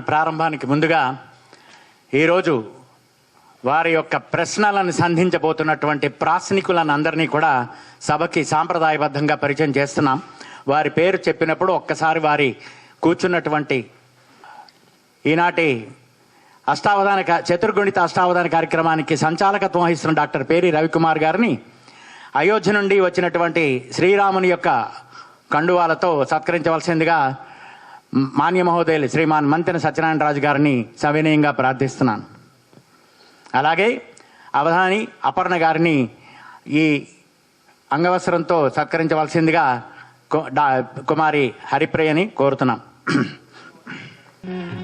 ప్రారంభానికి ముందుగా ఈరోజు వారి యొక్క ప్రశ్నలను సంధించబోతున్నటువంటి ప్రాసనికులను అందరినీ కూడా సభకి సాంప్రదాయబద్ధంగా పరిచయం చేస్తున్నాం. వారి పేరు చెప్పినప్పుడు ఒక్కసారి వారి కూర్చున్నటువంటి ఈనాటి చతుర్గుణిత అష్టావధాన కార్యక్రమానికి సంచాలకత్వం వహిస్తున్న డాక్టర్ పేరి రవికుమార్ గారిని, అయోధ్య నుండి వచ్చినటువంటి శ్రీరాముని యొక్క కండువాలతో సత్కరించవలసిందిగా మాన్య మహోదయులు శ్రీమాన్ మంతెన సత్యనారాయణ రాజు గారిని సవినయంగా ప్రార్థిస్తున్నాను. అలాగే అవధాని అపర్ణ గారిని ఈ అంగవస్త్రంతో సత్కరించవలసిందిగా కుమారి హరిప్రియని కోరుతున్నాం.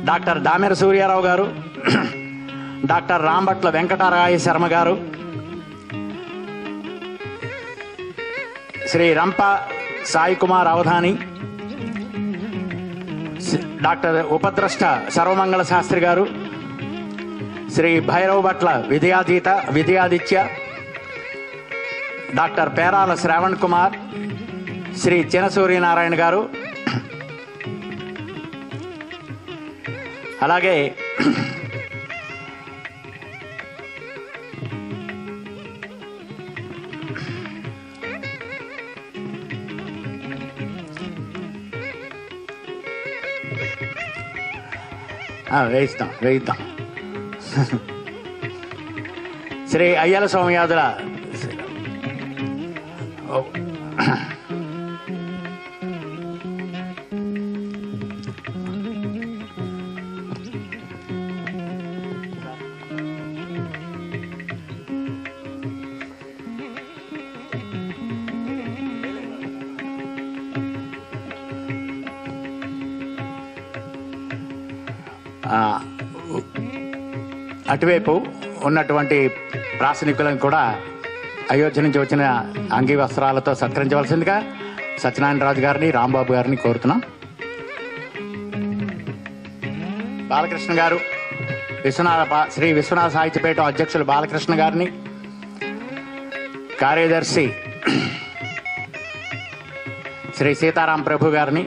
డాక్టర్ దామెర సూర్యారావు గారు, డాక్టర్ రాంభట్ల వెంకటరాయ శర్మ గారు, శ్రీ రంప సాయి కుమార్ అవధాని, డాక్టర్ ఉపద్రష్ట సర్వమంగళ శాస్త్రి గారు, శ్రీ భైరవ్ భట్ల విజయాదిత్య, డాక్టర్ పేరాల శ్రావణ్ కుమార్, శ్రీ చినసూర్యనారాయణ గారు, అలాగే వేయిస్తాం శ్రీ అయ్యల సోమయాదుల అటువైపు ఉన్నటువంటి ప్రాసనికులను కూడా అయోధ్య నుంచి వచ్చిన అంగీ వస్త్రాలతో సత్కరించవలసిందిగా సత్యనారాయణ రాజు గారిని, రాంబాబు గారిని కోరుతున్నాం. బాలకృష్ణ గారు, శ్రీ విశ్వనాథ సాహిత్యపీఠం అధ్యక్షులు బాలకృష్ణ గారిని, కార్యదర్శి శ్రీ సీతారాం ప్రభు గారిని,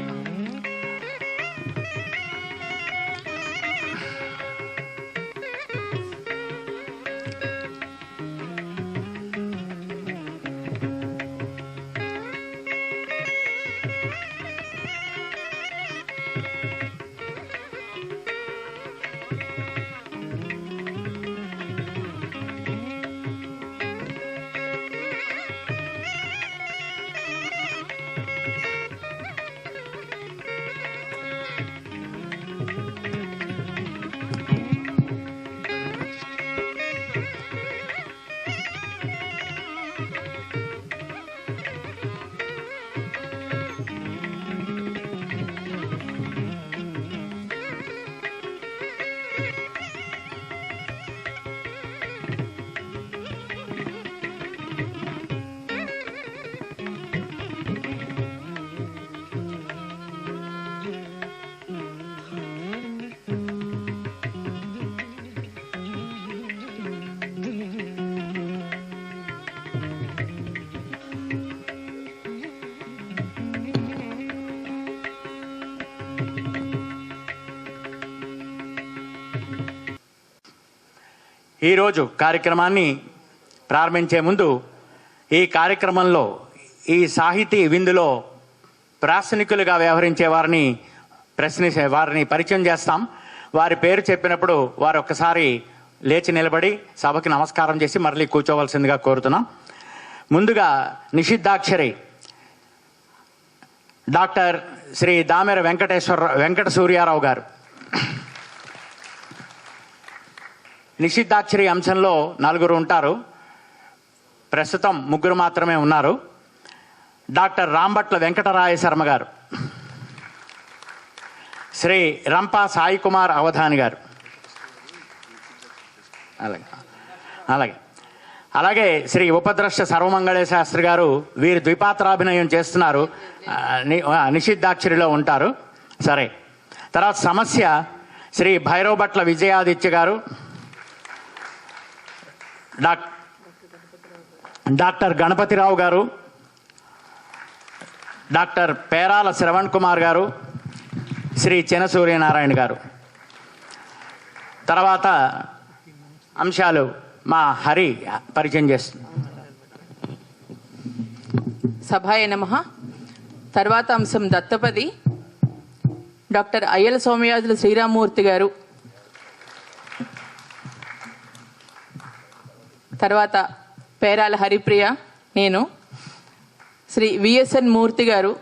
ఈరోజు కార్యక్రమాన్ని ప్రారంభించే ముందు ఈ కార్యక్రమంలో ఈ సాహితీ విందులో ప్రాసనికులుగా వ్యవహరించే వారిని పరిచయం చేస్తాం. వారి పేరు చెప్పినప్పుడు వారు ఒక్కసారి లేచి నిలబడి సభకి నమస్కారం చేసి మరలి కూర్చోవలసిందిగా కోరుతున్నాం. ముందుగా డాక్టర్ శ్రీ దామెర వెంకట సూర్యారావు గారు. నిషిద్ధాక్షరి అంశంలో 4 ఉంటారు, ప్రస్తుతం 3 మాత్రమే ఉన్నారు. డాక్టర్ రాంభట్ల వెంకటరాయ శర్మ గారు, శ్రీ రంప సాయి కుమార్ అవధాని గారు, అలాగే శ్రీ ఉపద్రష్ట సర్వమంగళ శాస్త్రి గారు. వీరు ద్విపాత్రాభినయం చేస్తున్నారు, నిషిద్ధాక్షరిలో ఉంటారు. సరే, తర్వాత సమస్య శ్రీ భైరవ్ భట్ల విజయాదిత్య గారు, డాక్టర్ గణపతిరావు గారు, డాక్టర్ పేరాల శ్రవణ్ కుమార్ గారు, శ్రీ చినసూర్యనారాయణ గారు. తర్వాత అంశాలు మా హరి పరిచయం చేస్తుంది. సభాయ నమః. తర్వాత అంశం దత్తపది డాక్టర్ అయ్యల సోమయాజుల శ్రీరామూర్తి గారు. తర్వాత పేరాల హరిప్రియ, నేను. శ్రీ విఎస్ఎన్ మూర్తి గారు,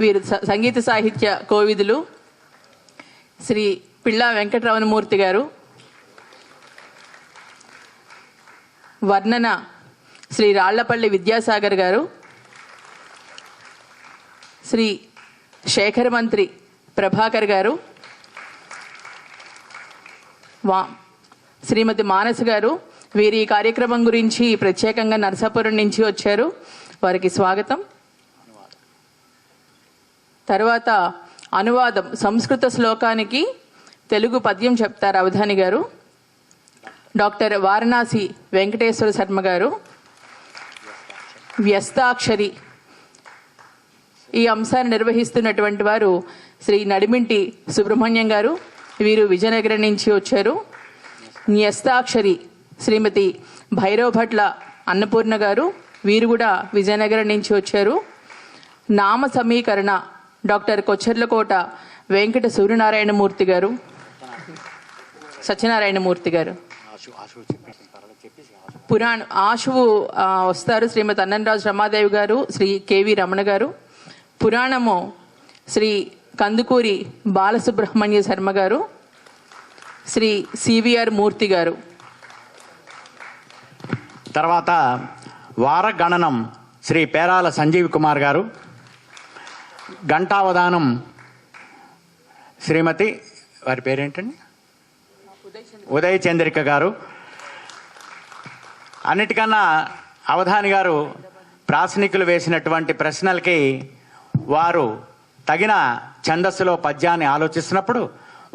వీరు సంగీత సాహిత్య కోవిదులు. శ్రీ పిళ్ళా వెంకటరమణమూర్తి గారు. వర్ణన శ్రీ రాళ్లపల్లి విద్యాసాగర్ గారు. శ్రీ శేఖర్ మంత్రి ప్రభాకర్ గారు. శ్రీమతి మానస్ గారు, వీరి ఈ కార్యక్రమం గురించి ప్రత్యేకంగా నరసాపురం నుంచి వచ్చారు, వారికి స్వాగతం. తర్వాత అనువాదం, సంస్కృత శ్లోకానికి తెలుగు పద్యం చెప్తారు అవధాని గారు. డాక్టర్ వారణాసి వెంకటేశ్వర శర్మ గారు. వ్యస్తాక్షరి, ఈ అంశాన్ని నిర్వహిస్తున్నటువంటి వారు శ్రీ నడిమింటి సుబ్రహ్మణ్యం గారు, వీరు విజయనగరం నుంచి వచ్చారు. న్యస్తాక్షరి శ్రీమతి భైరవ భట్ల అన్నపూర్ణ గారు, వీరు కూడా విజయనగరం నుంచి వచ్చారు. నామ సమీకరణ డాక్టర్ కొచ్చర్లకోట వెంకట సూర్యనారాయణమూర్తి గారు, సత్యనారాయణమూర్తి గారు. పురాణ ఆశువు వస్తారు శ్రీమతి అన్నంరాజు రమాదేవి గారు, శ్రీ కేవి రమణ గారు. పురాణము శ్రీ కందుకూరి బాలసుబ్రహ్మణ్య శర్మ గారు, శ్రీ సివిఆర్ మూర్తి గారు. తర్వాత వారగణనం శ్రీ పేరాల సంజీవ్ కుమార్ గారు. ఘంటావధానం శ్రీమతి, వారి పేరేంటండి, ఉదయ్ చంద్రిక గారు. అన్నిటికన్నా అవధాని గారు ప్రాసనికులు వేసినటువంటి ప్రశ్నలకి వారు తగిన ఛందస్సులో పద్యాన్ని ఆలోచిస్తున్నప్పుడు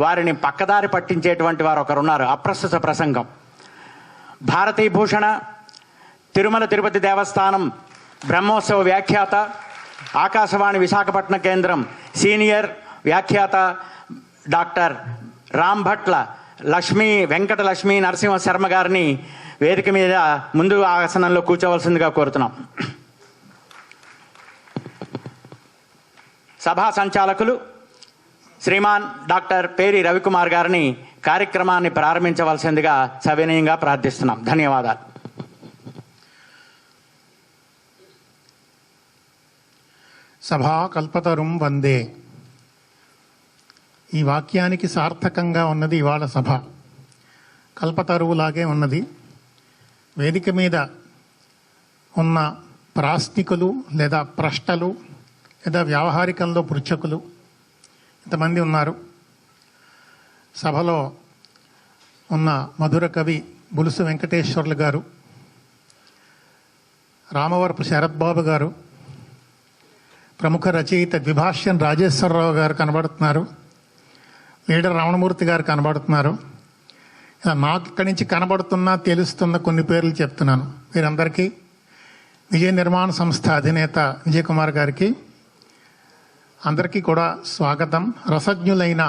వారిని పక్కదారి పట్టించేటువంటి వారు ఒకరున్నారు, అప్రస్తుత ప్రసంగం. భారతీభూషణ, తిరుమల తిరుపతి దేవస్థానం బ్రహ్మోత్సవ వ్యాఖ్యాత, ఆకాశవాణి విశాఖపట్నం కేంద్రం సీనియర్ వ్యాఖ్యాత డాక్టర్ రామ్ భట్ల వెంకట లక్ష్మీ నరసింహ శర్మ గారిని వేదిక మీద ముందు ఆసనంలో కూర్చోవలసిందిగా కోరుతున్నాం. సభా సంచాలకులు శ్రీమాన్ డాక్టర్ పేరి రవికుమార్ గారిని కార్యక్రమాన్ని ప్రారంభించవలసిందిగా సవినయంగా ప్రార్థిస్తున్నాం. ధన్యవాదాలు. సభా కల్పతరుం వందే. ఈ వాక్యానికి సార్థకంగా ఉన్నది ఇవాళ సభ. కల్పతరువులాగే ఉన్నది. వేదిక మీద ఉన్న ప్రాస్తికులు లేదా ప్రష్టలు లేదా వ్యావహారికంలో పృచ్ఛకులు ఇంతమంది ఉన్నారు. సభలో ఉన్న మధుర కవి బులుసు వెంకటేశ్వర్లు గారు, రామవరపు శరత్బాబు గారు, ప్రముఖ రచయిత ద్విభాష్యం రాజేశ్వరరావు గారు కనబడుతున్నారు, లీడర్ రమణమూర్తి గారు కనబడుతున్నారు. నాకు ఇక్కడి నుంచి కనబడుతున్నా తెలుస్తున్న కొన్ని పేర్లు చెప్తున్నాను. వీరందరికీ విజయ నిర్మాణ సంస్థ అధినేత విజయ్ కుమార్ గారికి అందరికీ కూడా స్వాగతం. రసజ్ఞులైన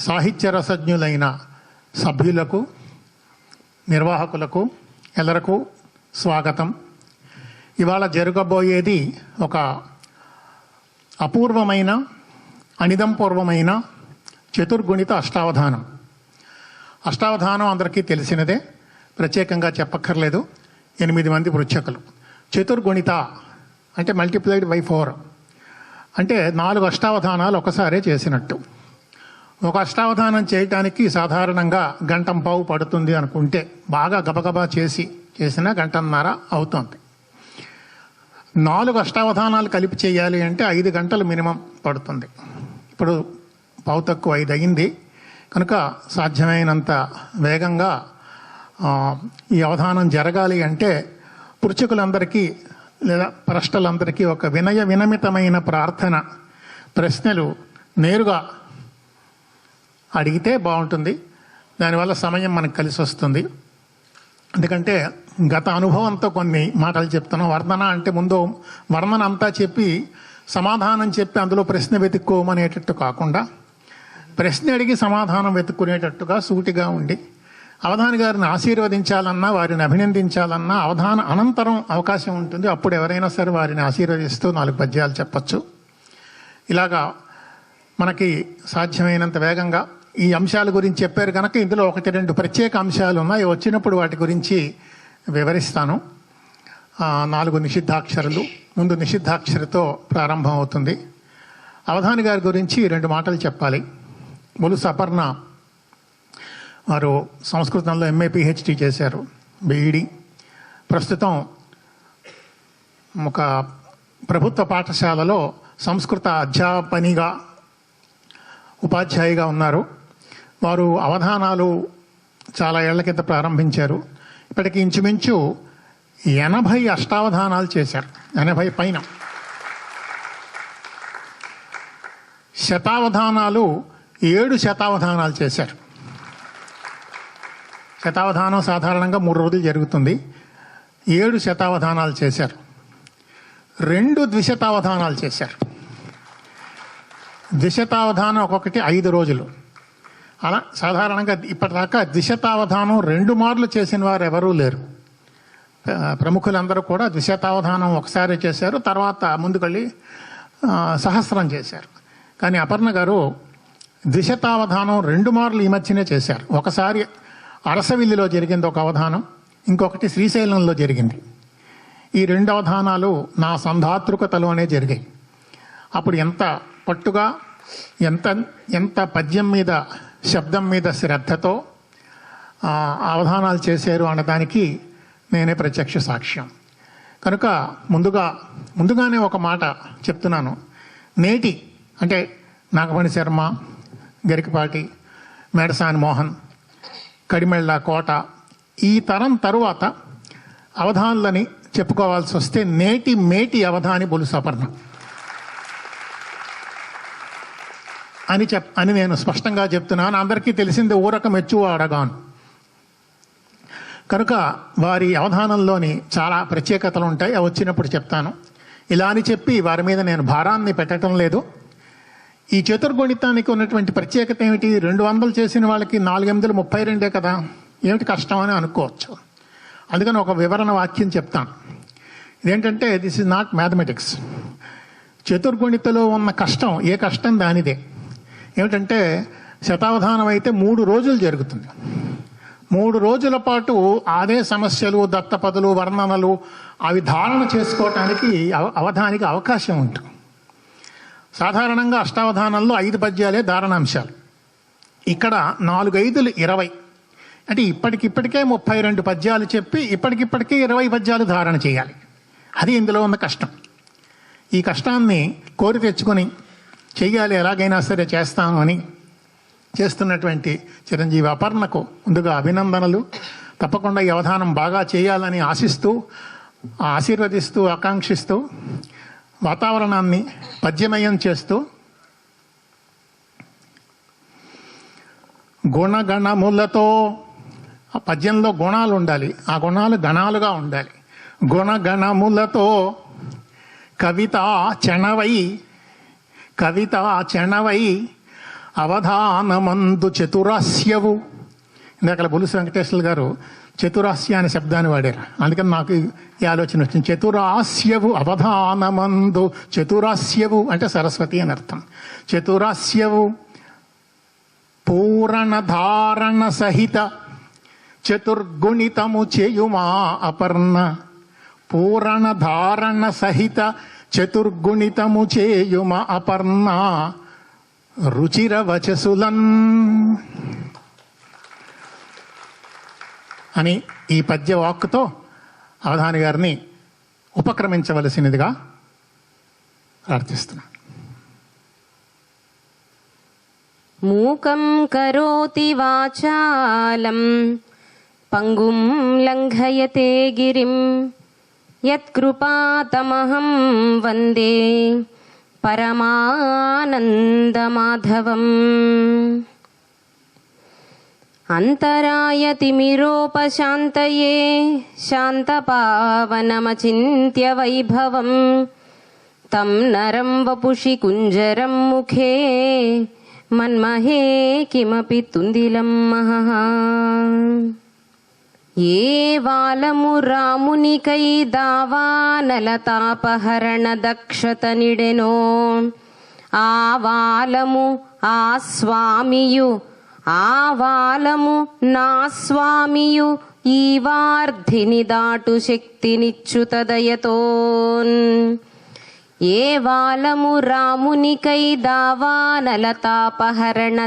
సాహిత్య రసజ్ఞులైన సభ్యులకు, నిర్వాహకులకు ఎల్లరకు స్వాగతం. ఇవాళ జరగబోయేది ఒక అపూర్వమైన అనిదంపూర్వమైన చతుర్గుణిత అష్టావధానం. అష్టావధానం అందరికీ తెలిసినదే, ప్రత్యేకంగా చెప్పక్కర్లేదు. 8 మంది పృచ్ఛకులు. చతుర్గుణిత అంటే మల్టిప్లైడ్ బై 4 అంటే 4 అష్టావధానాలు ఒకసారే చేసినట్టు. ఒక అష్టావధానం చేయటానికి సాధారణంగా గంటంపావు పడుతుంది అనుకుంటే, బాగా గబగబా చేసిన గంటన్నర అవుతుంది. 4 అష్టావధానాలు కలిపి చేయాలి అంటే 5 గంటలు మినిమం పడుతుంది. ఇప్పుడు పావు తక్కువ 5 అయింది కనుక సాధ్యమైనంత వేగంగా ఈ అవధానం జరగాలి అంటే పృచ్ఛకులందరికీ లేదా ప్రశ్నలందరికీ ఒక వినమితమైన ప్రార్థన, ప్రశ్నలు నేరుగా అడిగితే బాగుంటుంది. దానివల్ల సమయం మనకు కలిసి వస్తుంది. ఎందుకంటే గత అనుభవంతో కొన్ని మాటలు చెప్తున్నాం. వర్ణన అంటే ముందు వర్ణన అంతా చెప్పి సమాధానం చెప్పి అందులో ప్రశ్న వెతుక్కోమనేటట్టు కాకుండా ప్రశ్న అడిగి సమాధానం వెతుక్కునేటట్టుగా సూటిగా ఉండి అవధాని గారిని ఆశీర్వదించాలన్నా, వారిని అభినందించాలన్నా అవధాన అనంతరం అవకాశం ఉంటుంది. అప్పుడు ఎవరైనా సరే వారిని ఆశీర్వదిస్తూ 4 పద్యాలు చెప్పచ్చు. ఇలాగా మనకి సాధ్యమైనంత వేగంగా ఈ అంశాల గురించి చెప్పారు కనుక ఇందులో 1-2 ప్రత్యేక అంశాలు ఉన్నాయి. వచ్చినప్పుడు వాటి గురించి వివరిస్తాను. 4 నిషిద్ధాక్షరాలు. ముందు నిషిద్ధాక్షరతో ప్రారంభం అవుతుంది. అవధాని గారి గురించి 2 మాటలు చెప్పాలి. ములుసు అపర్ణ వారు సంస్కృతంలో MA PhD చేశారు, BEd. ప్రస్తుతం ఒక ప్రభుత్వ పాఠశాలలో సంస్కృత అధ్యాపనిగా ఉపాధ్యాయుగా ఉన్నారు. వారు అవధానాలు చాలా ఏళ్ల కింద ప్రారంభించారు. ఇప్పటికి ఇంచుమించు 80 అష్టావధానాలు చేశారు. 80 పైన. శతావధానాలు 7 శతావధానాలు చేశారు. శతావధానం సాధారణంగా 3 రోజులు జరుగుతుంది. 7 శతావధానాలు చేశారు. 2 ద్విశతావధానాలు చేశారు. ద్విశతావధానం ఒక్కొక్కటి 5 రోజులు. అలా సాధారణంగా ఇప్పటిదాకా ద్విశతావధానం 2 మార్లు చేసిన వారు ఎవరూ లేరు. ప్రముఖులందరూ కూడా ద్విశతావధానం ఒకసారి చేశారు, తర్వాత ముందుకెళ్ళి సహస్రం చేశారు. కానీ అపర్ణ గారు ద్విశతావధానం 2 మార్లు ఈ మధ్యనే చేశారు. ఒకసారి అరసవిల్లిలో జరిగింది ఒక అవధానం, ఇంకొకటి శ్రీశైలంలో జరిగింది. ఈ 2 అవధానాలు నా సంధాతృకతలోనే జరిగాయి. అప్పుడు ఎంత పట్టుగా, ఎంత పద్యం మీద, శబ్దం మీద శ్రద్ధతో అవధానాలు చేశారు అన్నదానికి నేనే ప్రత్యక్ష సాక్ష్యం. కనుక ముందుగానే ఒక మాట చెప్తున్నాను. నేటి అంటే నాగమణి శర్మ, గరికపాటి, మేడసాని మోహన్, కడిమెళ్ళ కోట, ఈ తరం తరువాత అవధానులని చెప్పుకోవాల్సి వస్తే నేటి మేటి అవధాని బొలుసు అపర్ణ అని నేను స్పష్టంగా చెప్తున్నాను. అందరికీ తెలిసింది ఊరక మెచ్చువాడగాను. కనుక వారి అవధానంలోని చాలా ప్రత్యేకతలు ఉంటాయి. అవి వచ్చినప్పుడు చెప్తాను. ఇలా అని చెప్పి వారి మీద నేను భారాన్ని పెట్టడం లేదు. ఈ చతుర్గుణితానికి ఉన్నటువంటి ప్రత్యేకత ఏమిటి? 200 చేసిన వాళ్ళకి 4 8 32 కదా, ఏమిటి కష్టం అని అనుకోవచ్చు. అందుకని ఒక వివరణ వాక్యం చెప్తాను. ఇదేంటంటే, దిస్ ఇస్ నాట్ మ్యాథమెటిక్స్. చతుర్గుణితలో ఉన్న కష్టం ఏ కష్టం దానిదే. ఏమిటంటే, శతావధానం అయితే 3 రోజులు జరుగుతుంది. 3 రోజుల పాటు అదే సమస్యలు, దత్తపదులు, వర్ణనలు అవి ధారణ చేసుకోవటానికి అవధానికి అవకాశం ఉంటుంది. సాధారణంగా అష్టావధానంలో 5 పద్యాలే ధారణాంశాలు. ఇక్కడ 4 5 20. అంటే ఇప్పటికే 32 పద్యాలు చెప్పి ఇప్పటికే 20 పద్యాలు ధారణ చేయాలి. అది ఇందులో ఉన్న కష్టం. ఈ కష్టాన్ని కోరి తెచ్చుకొని చెయ్యాలి, ఎలాగైనా సరే చేస్తాను అని చేస్తున్నటువంటి చిరంజీవి అపర్ణకు ముందుగా అభినందనలు. తప్పకుండా ఈ అవధానం బాగా చేయాలని ఆశిస్తూ, ఆశీర్వదిస్తూ, ఆకాంక్షిస్తూ వాతావరణాన్ని పద్యమయం చేస్తూ గుణగణములతో, ఆ పద్యంలో గుణాలు ఉండాలి, ఆ గుణాలు గణాలుగా ఉండాలి. గుణగణములతో కవితా చెణవై అవధానమందు చతురాస్యవు. ఇందాక బొలుసు వెంకటేశ్వర గారు చతురాస్య అనే శబ్దాన్ని వాడారు. అందుకని నాకు ఈ ఆలోచన వచ్చింది. చతురాస్యవు అవధానమందు. చతురాస్యవు అంటే సరస్వతి అని అర్థం. చతురాస్యవు పూరణ ధారణ సహిత చతుర్గుణితము చేయుమా అపర్ణ. పూరణ ధారణ సహిత చతుర్గుణితము చేయుమ అపర్ణ రుచిర వచసులన్ అని ఈ పద్య వాక్కుతో అవధాని గారిని ఉపక్రమించవలసినదిగా ప్రార్థిస్తున్నాను. మూకం కరోతి వాచాలం పంగుం లంఘయతే గిరిం యత్కృపాతమహం వందే పరమానందమాధవం. అంతరాయతిమిరోపశాంతయే శాంతపావనమచింత్య వైభవం తం నరం వపుషి కుంజరం ముఖే మన్మహే కిమపి తుందిలం మహః. ఏ వాలము రామునికై దావానలతాపహరణ దక్షత నిడెనో ఆ వాలము ఆ స్వామియు ఆ వాలము నా స్వామియు ఈ వార్ధిని దాటు శక్తినిచ్చుతదయతోన్. ఏ వాలము రామునికై దావానలతాపహరణ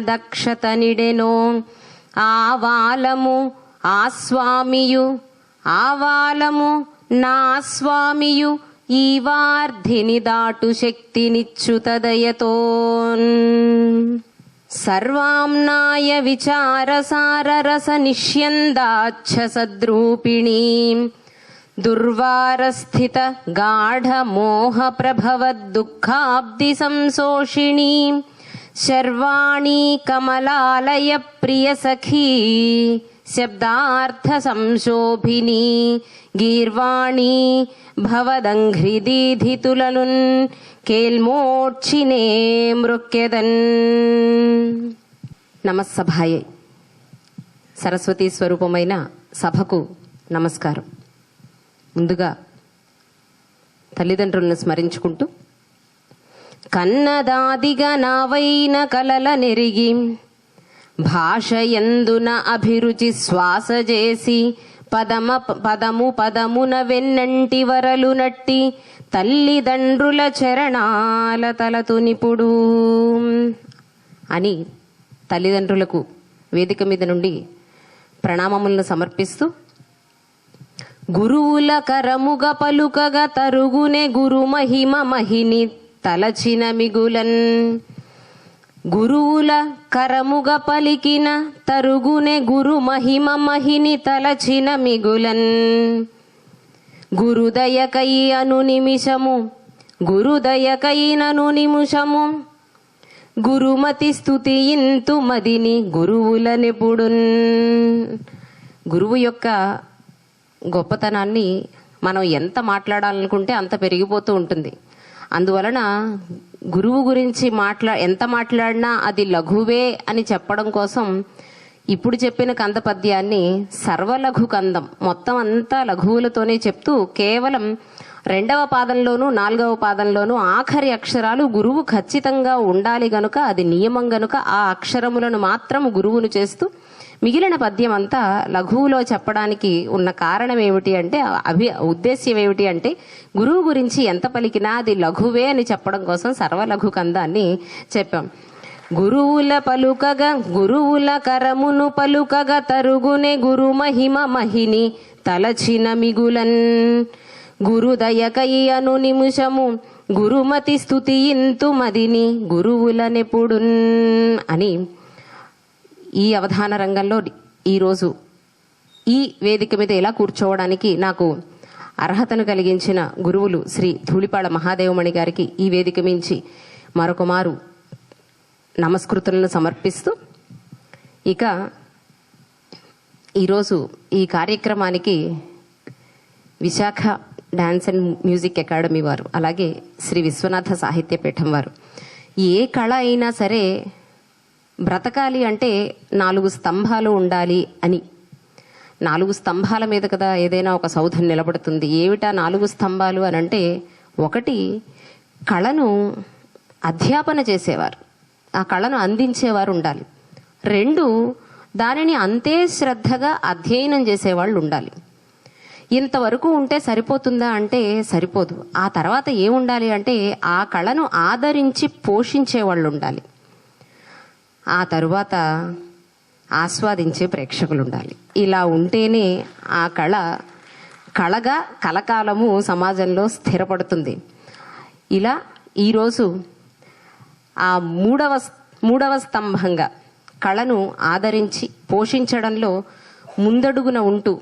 దక్షత నిడెనో ఆ వాలము ఆ స్వామియు ఆ వాలము నా స్వామియు ఈ వార్ధిని దాటు శక్తినిచ్చుతదయతోన్. సర్వాంనాయ విచారసారరస నిష్యందాచ్ఛ సద్రూపిణీ దుర్వారస్థిత గాఢ మోహ ప్రభవద్దుఃఖాబ్ది సంశోషిణీ శర్వాణీ కమలాలయ ప్రియ సఖీ శబ్దార్థ సంశోభిని గీర్వాణి భవదంఘ్రిదీధితులనున్ కేల్మోక్షినే మృక్యదన్. నమస్సభాయే సరస్వతీ స్వరూపమైన సభకు నమస్కారం. ముందుగా తల్లిదండ్రులను స్మరించుకుంటూ కన్నదాదిగా నావైన కలల నెరిగి భాషయందున అభిరుచి శ్వాస చేసి పదమున వెన్నంటి వరలు నట్టి తల్లిదండ్రుల చరణాల తలతునిపుడు అని తల్లిదండ్రులకు వేదిక మీద నుండి ప్రణామములను సమర్పిస్తూ గురువుల కరముగ పలుకగా తరుగునే గురు మహిమ మహిని తలచిన మిగులన్. గురువుల కరముగ పలికిన తరుగునే గురు మహిమ మహిని తలచిన మిగులన్. గురుదయకై అను నిమిషము గురుదయకైనను నిమిషము గురుమతి స్తుతియింతు మదిని గురువుల నిపుడున్. గురువు యొక్క గొప్పతనాన్ని మనం ఎంత మాట్లాడాలనుకుంటే అంత పెరిగిపోతూ ఉంటుంది. అందువలన గురువు గురించి ఎంత మాట్లాడినా అది లఘువే అని చెప్పడం కోసం ఇప్పుడు చెప్పిన కంద పద్యాన్ని సర్వలఘు కందం మొత్తం అంతా లఘువులతోనే చెప్తూ కేవలం 2వ పాదంలోనూ 4వ పాదంలోనూ ఆఖరి అక్షరాలు గురువు ఖచ్చితంగా ఉండాలి గనుక అది నియమం గనుక ఆ అక్షరములను మాత్రం గురువును చేస్తూ మిగిలిన పద్యం అంతా లఘువులో చెప్పడానికి ఉన్న కారణం ఏమిటి అంటే ఉద్దేశ్యం ఏమిటి అంటే గురువు గురించి ఎంత పలికినా అది లఘువే అని చెప్పడం కోసం సర్వలఘు కందాన్ని చెప్పాం. గురువుల పలుకగా గురువుల కరమును పలుకగా తరుగునే గురు మహిమ మహిని తలచిన మిగులన్. గురుదయకై అను నిమిషము గురుమతి స్తుతియింతు మదిని గురువుల నెపుడున్ అని ఈ అవధాన రంగంలో ఈరోజు ఈ వేదిక మీద ఇలా కూర్చోవడానికి నాకు అర్హతను కలిగించిన గురువులు శ్రీ ధూళిపాళ మహాదేవమణి గారికి ఈ వేదిక మించి మరొక మారు నమస్కృతులను సమర్పిస్తూ ఇక ఈరోజు ఈ కార్యక్రమానికి Visakha dance and music academy వారు అలాగే శ్రీ విశ్వనాథ సాహిత్య పీఠం వారు ఏ కళ అయినా సరే బ్రతకాలి అంటే 4 స్తంభాలు ఉండాలి అని 4 స్తంభాల మీద కదా ఏదైనా ఒక సౌధం నిలబడుతుంది. ఏమిటా 4 స్తంభాలు అని అంటే ఒకటి కళను అధ్యాపన చేసేవారు ఆ కళను అందించేవారు ఉండాలి. 2 దానిని అంతే శ్రద్ధగా అధ్యయనం చేసేవాళ్ళు ఉండాలి. ఇంతవరకు ఉంటే సరిపోతుందా అంటే సరిపోదు. ఆ తర్వాత ఏముండాలి అంటే ఆ కళను ఆదరించి పోషించే వాళ్ళు ఉండాలి. ఆ తరువాత ఆస్వాదించే ప్రేక్షకులు ఉండాలి. ఇలా ఉంటేనే ఆ కళగా కలకాలము సమాజంలో స్థిరపడుతుంది. ఇలా ఈరోజు ఆ మూడవ స్తంభంగా కళను ఆదరించి పోషించడంలో ముందడుగున ఉంటూ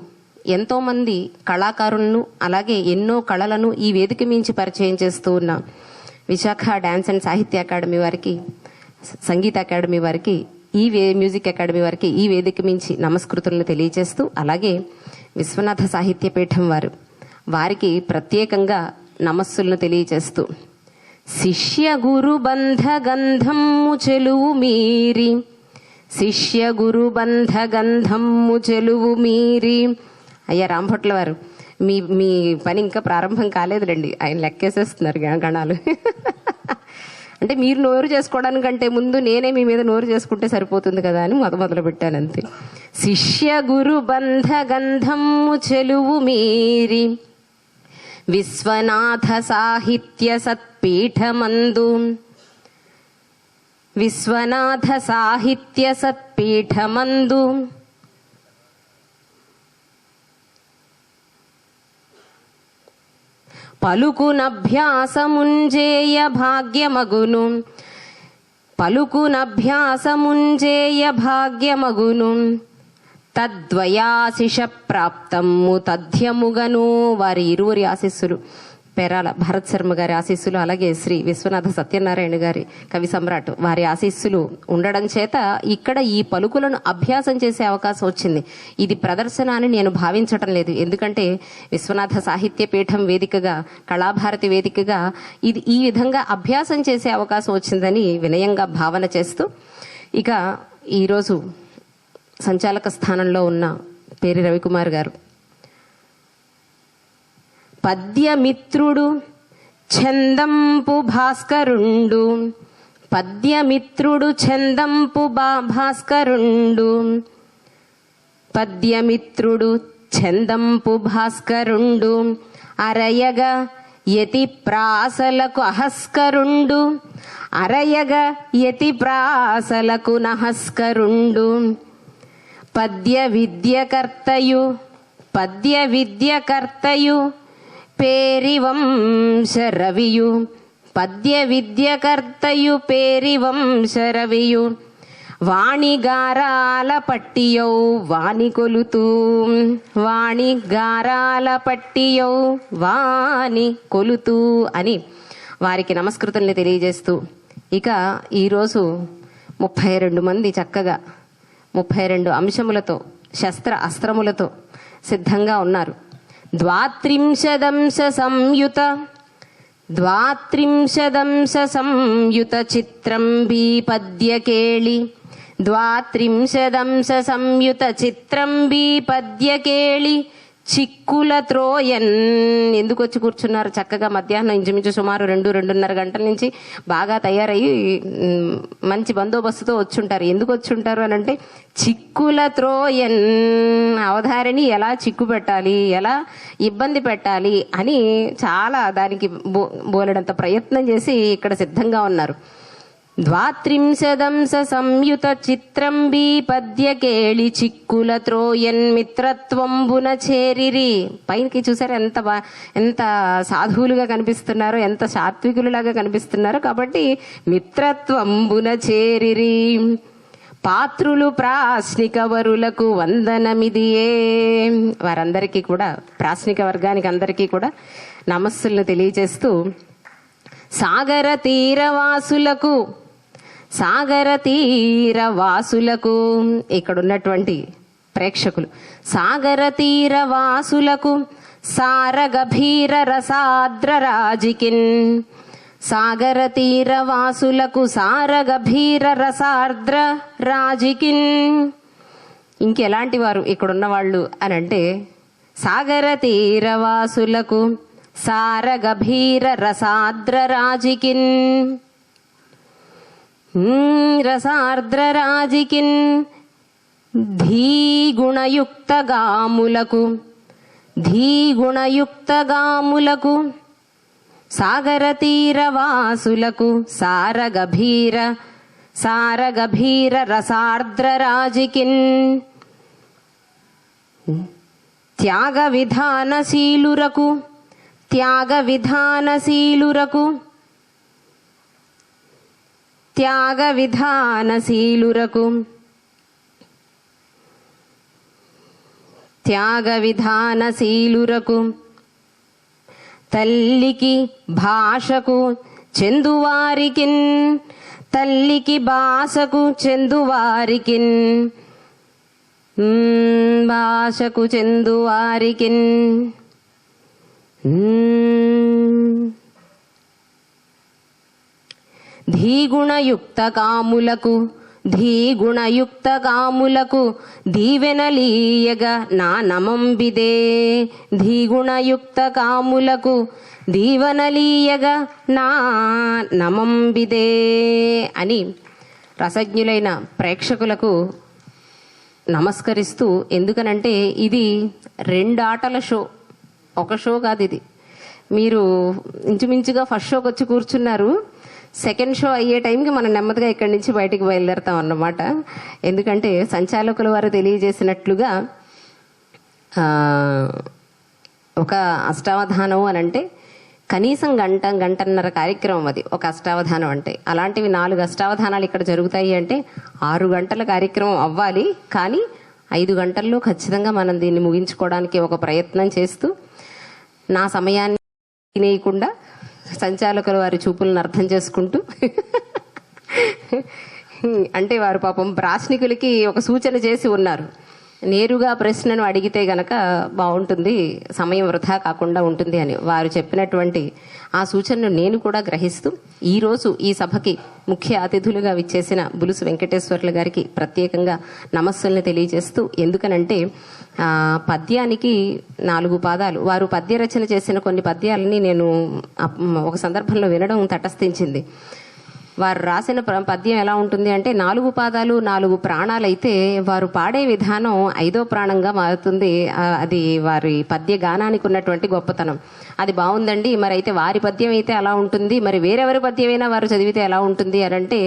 ఎంతోమంది కళాకారులను అలాగే ఎన్నో కళలను ఈ వేదిక మించి పరిచయం చేస్తూ ఉన్న విశాఖ డాన్స్ అండ్ సాహిత్య అకాడమీ వారికి సంగీత అకాడమీ వారికి మ్యూజిక్ అకాడమీ వారికి ఈ వేదిక మించి నమస్కృతులను తెలియజేస్తూ అలాగే విశ్వనాథ సాహిత్య పీఠం వారికి ప్రత్యేకంగా నమస్సులను తెలియజేస్తూ శిష్య గురు బంధ గంధము చెలువు మీరి, శిష్య గురు బంధ గంధము చెలువు మీరి. అయ్యా రాంభట్ల వారు, మీ పని ఇంకా ప్రారంభం కాలేదులేండి, ఆయన లెక్కేసేస్తున్నారు గణాలు. అంటే మీరు నోరు చేసుకోవడానికంటే ముందు నేనే మీ మీద నోరు చేసుకుంటే సరిపోతుంది కదా అని మొదలు పెట్టాను అంతే. శిష్య గురు బంధ గంధము చెలువు మీరి, విశ్వనాథ సాహిత్య సత్పీఠమందు, విశ్వనాథ సాహిత్య సత్పీఠమందు పలుకునభ్యాసముంజేయ భాగ్యమగును, పలుకునభ్యాసముంజేయ భాగ్యమగును. తద్వయాశిష ప్రాప్తము తథ్యముగను. వారి ఇరువురి ఆశీస్సులు, పెరాల భరత్ శర్మ గారి ఆశీస్సులు, అలాగే శ్రీ విశ్వనాథ సత్యనారాయణ గారి కవి సమ్రాట్ వారి ఆశీస్సులు ఉండడం చేత ఇక్కడ ఈ పలుకులను అభ్యాసం చేసే అవకాశం వచ్చింది. ఇది ప్రదర్శన అని నేను భావించటం లేదు, ఎందుకంటే విశ్వనాథ సాహిత్య పీఠం వేదికగా, కళాభారతి వేదికగా ఇది ఈ విధంగా అభ్యాసం చేసే అవకాశం వచ్చిందని వినయంగా భావన చేస్తూ, ఇక ఈరోజు సంచాలక స్థానంలో ఉన్న పేరి రవికుమార్ గారు, పద్యమిత్రుడు చందంపు భాస్కరుండు, పద్యమిత్రుడు చందంపు భాస్కరుండు, పద్యమిత్రుడు చందంపు భాస్కరుండు. అరయగ యతి ప్రాసలకు అహస్కరుండు, అరయగ యతి ప్రాసలకు నహస్కరుండు. పద్య విద్యకర్తయు, పద్య విద్యకర్తయు పేరివంశరవియు, పద్య విద్యకర్తయు పేరివంశరవియు. వాణిగారాల పట్టియౌ వాణి కొలుతూ, వాణిగారాల పట్టియౌ వాణి కొలుతూ అని వారికి నమస్కృతుల్ని తెలియజేస్తూ, ఇక ఈరోజు 32 మంది చక్కగా 32 అంశములతో, శస్త్ర అస్త్రములతో సిద్ధంగా ఉన్నారు. ద్వాత్రింశదంశ సంయుత, ద్వాత్రింశదంశ సంయుత చిత్రంబీ పద్యకేళి, ద్వాత్రింశదంశ సంయుత చిత్రంబీ పద్యకేళి. చిక్కుల త్రోయన్. ఎందుకు వచ్చి కూర్చున్నారు చక్కగా మధ్యాహ్నం ఇంచుమించు సుమారు 2-2:30 గంటల నుంచి బాగా తయారయ్యి మంచి బందోబస్తుతో వచ్చుంటారు. ఎందుకు వచ్చుంటారు అని అంటే, చిక్కుల త్రోయన్, అవధారిని ఎలా చిక్కు పెట్టాలి, ఎలా ఇబ్బంది పెట్టాలి అని చాలా దానికి బోలెడంత ప్రయత్నం చేసి ఇక్కడ సిద్ధంగా ఉన్నారు. ద్వాత్రింశదంశ సంయుత చిత్రంబీ పద్యకేళి, చిక్కుల త్రోయన్ మిత్రత్వంబున చేరిరి. పైకి చూసారు ఎంత సాధువులుగా కనిపిస్తున్నారో, ఎంత సాత్వికులులాగా కనిపిస్తున్నారో. కాబట్టి మిత్రత్వంబున చేరిరి. పాత్రులు ప్రాశ్నిక వరులకు వందనమిదియే. వారందరికీ కూడా, ప్రాశ్నిక వర్గానికి అందరికీ కూడా నమస్సులను తెలియజేస్తూ, సాగర తీరవాసులకు, సాగర తీరవాసులకు, ఇక్కడ ఉన్నటువంటి ప్రేక్షకులు, సాగర తీరవాసులకు సారగభీర రసాద్ర రాజికిన్, సాగర తీరవాసులకు సారగభీర రసార్ద్ర రాజికిన్. ఇంకెలాంటి వారు ఇక్కడున్న వాళ్ళు అని అంటే, సాగర తీరవాసులకు సారగభీర రసాద్ర రాజికిన్, రసార్ద్ర రాజికిన్. ధీగుణయుక్త గాములకు, ధీగుణయుక్త గాములకు సాగర తీరవాసులకు సారగభీర, సారగభీర రసార్ద్ర రాజికిన్. త్యాగ విధానశీలురకు, త్యాగ విధానశీలురకు, త్యాగ విధానశీలురకు, త్యాగ విధానశీలురకు. తల్లికి భాషకు చెందువారికిన్, తల్లికి భాషకు చెందువారికిన్, భాషకు చెందువారికిన్. ధీగుణయుక్త కాములకు దీవెనలీయగా నా నమంబిదే. ధీగుణయుక్త కాములకు దీవెనలీయగా నా నమంబిదే అని రసజ్ఞులైన ప్రేక్షకులకు నమస్కరిస్తూ, ఎందుకనంటే ఇది 2 ఆటల షో, ఒక షో కాదు ఇది. మీరు ఇంచుమించుగా ఫస్ట్ షోకి వచ్చి కూర్చున్నారు, సెకండ్ షో అయ్యే టైంకి మనం నెమ్మదిగా ఇక్కడి నుంచి బయటికి బయలుదేరుతాం అన్నమాట. ఎందుకంటే సంచాలకుల వారు తెలియజేసినట్లుగా ఒక అష్టావధానం అని అంటే కనీసం గంటన్నర కార్యక్రమం అది ఒక అష్టావధానం అంటే. అలాంటివి 4 అష్టావధానాలు ఇక్కడ జరుగుతాయి అంటే 6 గంటల కార్యక్రమం అవ్వాలి. కానీ 5 గంటల్లో ఖచ్చితంగా మనం దీన్ని ముగించుకోవడానికి ఒక ప్రయత్నం చేస్తూ, నా సమయాన్ని తినేయకుండా సంచాలకుల వారి చూపులను అర్థం చేసుకుంటూ అంటే వారు పాపం ప్రాశ్నికులకి ఒక సూచన చేసి ఉన్నారు, నేరుగా ప్రశ్నను అడిగితే గనక బాగుంటుంది, సమయం వృధా కాకుండా ఉంటుంది అని. వారు చెప్పినటువంటి ఆ సూచనను నేను కూడా గ్రహిస్తూ ఈరోజు ఈ సభకి ముఖ్య అతిథులుగా విచ్చేసిన బులుసు వెంకటేశ్వర్ల గారికి ప్రత్యేకంగా నమస్సుల్ని తెలియజేస్తూ, ఎందుకనంటే పద్యానికి 4 పాదాలు. వారు పద్య రచన చేసిన కొన్ని పద్యాలని నేను ఒక సందర్భంలో వినడం తటస్థించింది. వారు రాసిన పద్యం ఎలా ఉంటుంది అంటే 4 పాదాలు 4 ప్రాణాలైతే వారు పాడే విధానం 5వ ప్రాణంగా మారుతుంది. అది వారి పద్య గానానికి ఉన్నటువంటి గొప్పతనం. అది బాగుందండి. మరి అయితే వారి పద్యం అయితే అలా ఉంటుంది, మరి వేరెవరి పద్యమైనా వారు చదివితే ఎలా ఉంటుంది అని అంటే,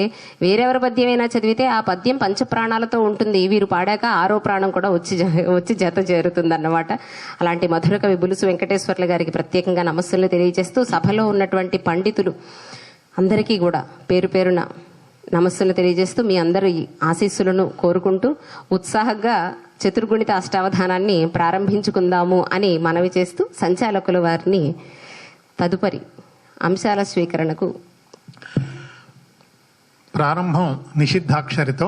వేరెవరి పద్యమైనా చదివితే ఆ పద్యం పంచప్రాణాలతో ఉంటుంది, వీరు పాడాక 6వ ప్రాణం కూడా వచ్చి జత చేరుతుంది అన్నమాట. అలాంటి మధుర కవి బులుసు వెంకటేశ్వర్ల గారికి ప్రత్యేకంగా నమస్సులు తెలియజేస్తూ, సభలో ఉన్నటువంటి పండితులు అందరికీ కూడా పేరు పేరున నమస్సులు తెలియజేస్తూ, మీ అందరి ఆశీస్సులను కోరుకుంటూ ఉత్సాహంగా చతుర్గుణిత అష్టావధానాన్ని ప్రారంభించుకుందాము అని మనవి చేస్తూ, సంచాలకుల వారిని తదుపరి అంశాల స్వీకరణకు. ప్రారంభం నిషిద్ధాక్షరితో.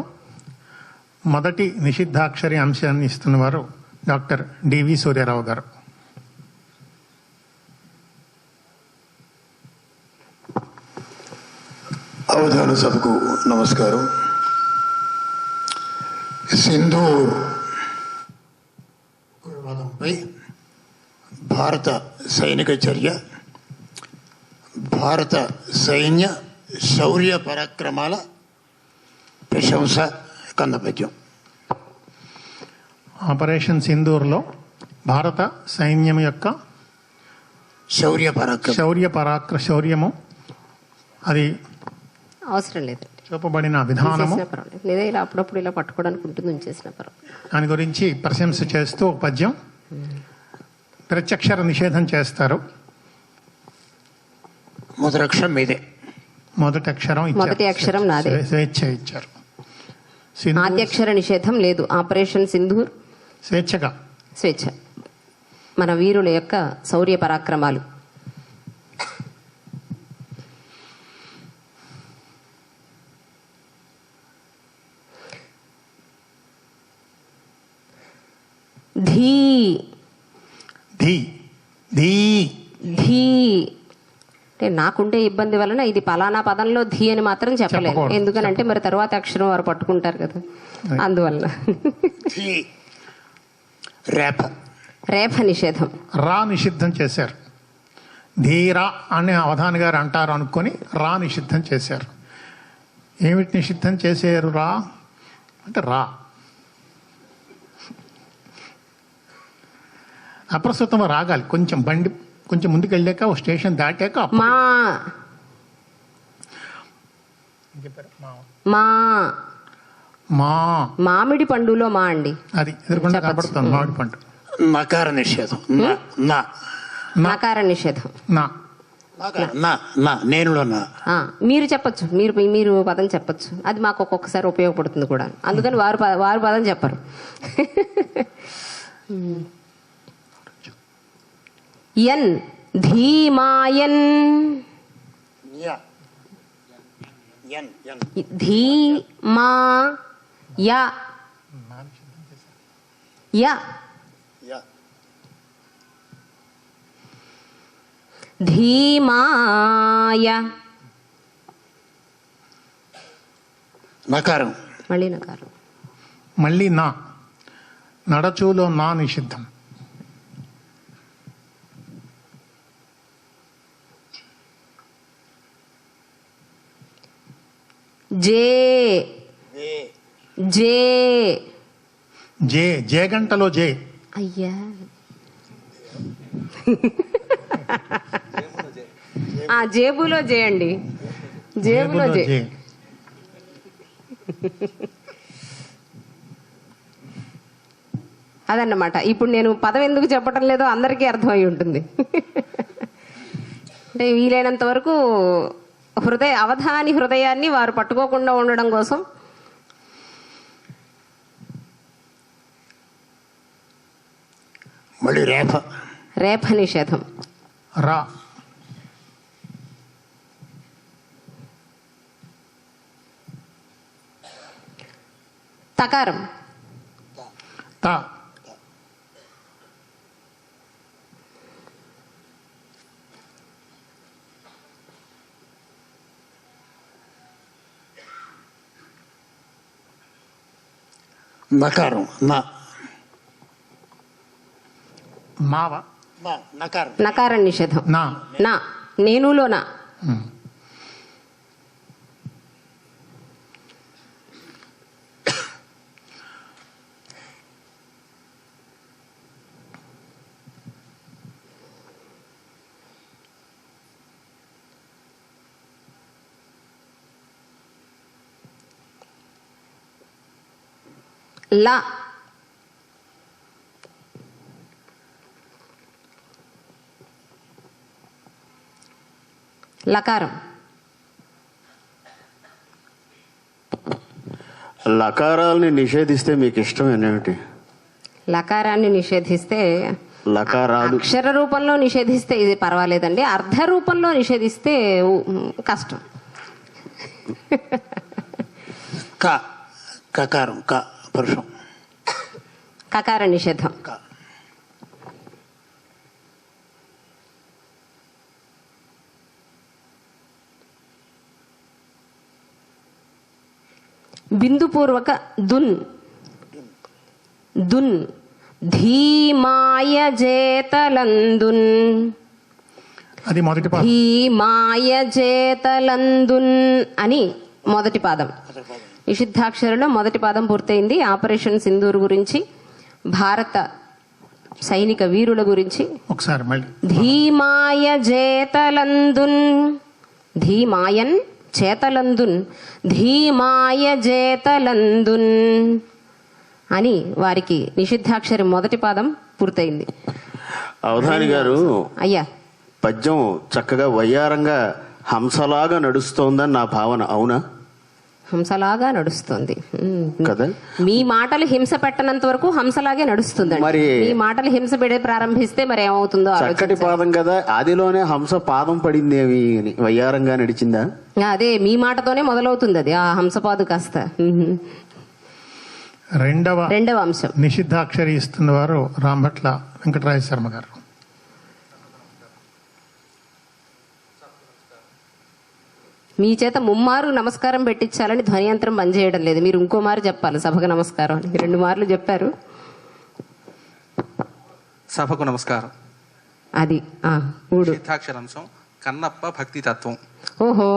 మొదటి నిషిద్ధాక్షరి అంశాన్ని ఇస్తున్నవారు డాక్టర్ డివి సూర్యారావు గారు. అవధాన సభకు నమస్కారం. సింధూర్ ఉగ్రవాదంపై భారత సైనిక చర్య, భారత సైన్య శౌర్య పరాక్రమాల ప్రశంస కన్నపద్యం. ఆపరేషన్ సింధూర్లో భారత సైన్యం యొక్క శౌర్యము అది అవసరం లేదు, చూపబడిన విధానము, లేదా ఇలా అప్పుడప్పుడు ఇలా పట్టుకోవడానికి ఉంటుంది, ఉంచేసిన పర్వాలేదు. దాని గురించి ప్రశంస చేస్తూ ఒక పద్యం. ప్రత్యక్షర నిషేధం చేస్తారు. మొదటి అక్షరం నాదే, స్వేచ్ఛ ఇచ్చారు. ఆద్యక్షర నిషేధం లేదు. ఆపరేషన్ సింధూర్ స్వేచ్ఛ మన వీరుల యొక్క శౌర్య పరాక్రమాలు. ధీ ధీ ధీ ధీ అంటే నాకుండే ఇబ్బంది వలన ఇది పలానా పదంలో ధీ అని మాత్రం చెప్పలేదు. ఎందుకనంటే మరి తర్వాత అక్షరం వారు పట్టుకుంటారు కదా, అందువల్ల. రేఫ నిషేధం, రా నిషిద్ధం చేశారు. ధీరా అని అవధాని గారు అంటారు అనుకొని రా నిషిద్ధం చేశారు. ఏమిటి నిషిద్ధం చేశారు? రా అంటే రా. అప్రస్తుతం రాగాలి. కొంచెం బండి కొంచెం ముందుకు వెళ్ళాక ఓ స్టేషన్ దాటాక మామిడి పండులో మా అండి, అది ఎదుర్కొంటే కనపడుతుంది. మామిడి పండు. నకార నిషేధం, నకార నిషేధం, మీరు చెప్పచ్చు, మీరు పదం చెప్పచ్చు. అది మాకు ఒక్కొక్కసారి ఉపయోగపడుతుంది కూడా. అందుకని వారు పదం చెప్పరు. యన్ ధీమాయన్, ధీమా ధీమాయ నకారం. మళ్ళీ నకారం. మళ్ళీ నా. నడచూలో నా నిషిద్ధం. జే. జే. జే. జే గంటలో జే. అయ్యా జేబులో జే అండి. జేబులో జే. అదన్నమాట. ఇప్పుడు నేను పదం ఎందుకు చెప్పటం లేదో అందరికీ అర్థమై ఉంటుంది. అంటే వీలైనంత వరకు అవధాని హృదయాన్ని వారు పట్టుకోకుండా ఉండడం కోసం మళ్ళీ రేఫ. రేఫ నిషేధం. రా. తకారం. తా. నకారం. నా. మావ. నకారం. నకారం నిషేధం. నా. నా. నేనులో నా. లా. లకారం. లకారాల్ని నిషేధిస్తే మీకు ఇష్టం ఏమిటి? లకారాన్ని నిషేధిస్తే లకారాలు అక్షర రూపంలో నిషేధిస్తే ఇది పర్వాలేదండి. అర్ధ రూపంలో నిషేధిస్తే కష్టం. క. కకారం. క పురుషం. కకార నిషేధం. క. బిందుపూర్వక దున్. దున్. ధీమాయ జేతలందున్. అది మొదటి పాదం. ధీమాయ జేతలందున్ అని మొదటి పాదం. నిషిద్ధాక్షరలో మొదటి పాదం పూర్తయింది. ఆపరేషన్ సింధూర్ గురించి, భారత సైనిక వీరుల గురించి. ఒకసారి మళ్ళీ. ధీమాయ జేతలందున్. ధీమాయన్ చేతలందున్. ధీమాయ జేతలందున్ అని వారికి నిషిద్ధాక్షరి మొదటి పాదం పూర్తయింది. అవధాని గారు, అయ్యా పద్యం చక్కగా వయ్యారంగా హంసలాగా నడుస్తోందని నా భావన. అవునా? హంసలాగా నడుస్తుంది కదా. మీ మాటలు హింస పెట్టనంత వరకు హంసలాగే నడుస్తుందండి. మరి మీ మాటలు హింస పెడే ప్రారంభిస్తే మరి ఏమవుతుందో చక్కటి పాదం కదా, ఆదిలోనే హంస పాదం పడిందేమి అని వయ్యారంగా నడిచిందా? అదే మీ మాటతోనే మొదలవుతుంది అది. ఆ హంసపాదు కాస్త రెండవ అంశం. నిషిద్ధాక్షరి ఇస్తున్న వారు రాంభట్ల వెంకటరాయ శర్మ గారు. మీ చేత ముమ్మారు నమస్కారం పెట్టించాలని ధ్వనియంత్రం బంద్ చేయడం లేదు. మీరు ఇంకో మారు చెప్పాలి సభకు నమస్కారం అని. 2 మార్లు చెప్పారు. సభకు నమస్కారం. అది ఊడు సిద్ధాక్షరాంశం కన్నప్ప భక్తి తత్వం. ఓహో,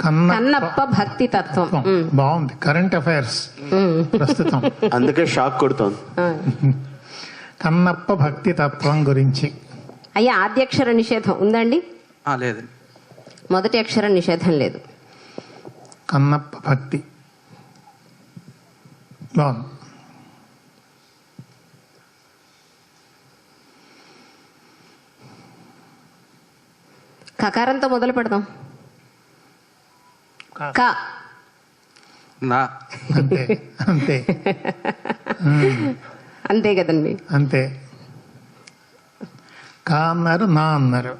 కన్నప్ప భక్తి తత్వం బాగుంది. కరెంట్ అఫైర్స్ ప్రస్తుతం, అందుకే షాక్ కొడుతోంది. కన్నప్ప భక్తి తత్వం గురించి. అయ్యా ఆద్యాక్షర నిషేధం ఉందండి? లేదండి. మొదటి అక్షరం నిషేధం లేదు. కన్నప్ప భక్తి బాగుంది. కకారంతో మొదలు పెడదాం. క. నా. అంతే అంతే అంతే కదండి. అంతే. కా అన్నారు, నా అన్నారు.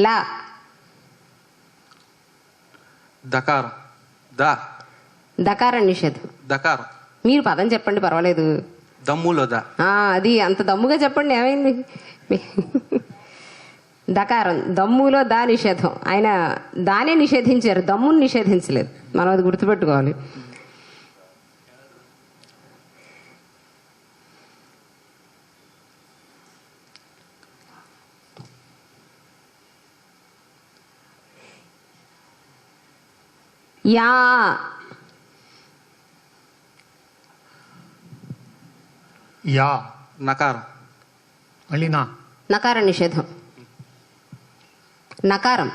లా. దకారం. దా. దకారం నిషేధం. దకారం. మీరు పదం చెప్పండి పర్వాలేదు. దమ్ములో దా. అది అంత దమ్ముగా చెప్పండి. ఏమైంది? దకారం దమ్ములో దా నిషేధం. ఆయన దానే నిషేధించారు, దమ్ముని నిషేధించలేదు. మనం అది గుర్తుపెట్టుకోవాలి. యా యా నకారం. మళ్ళీ నా. నకార నిషేధం. నకారం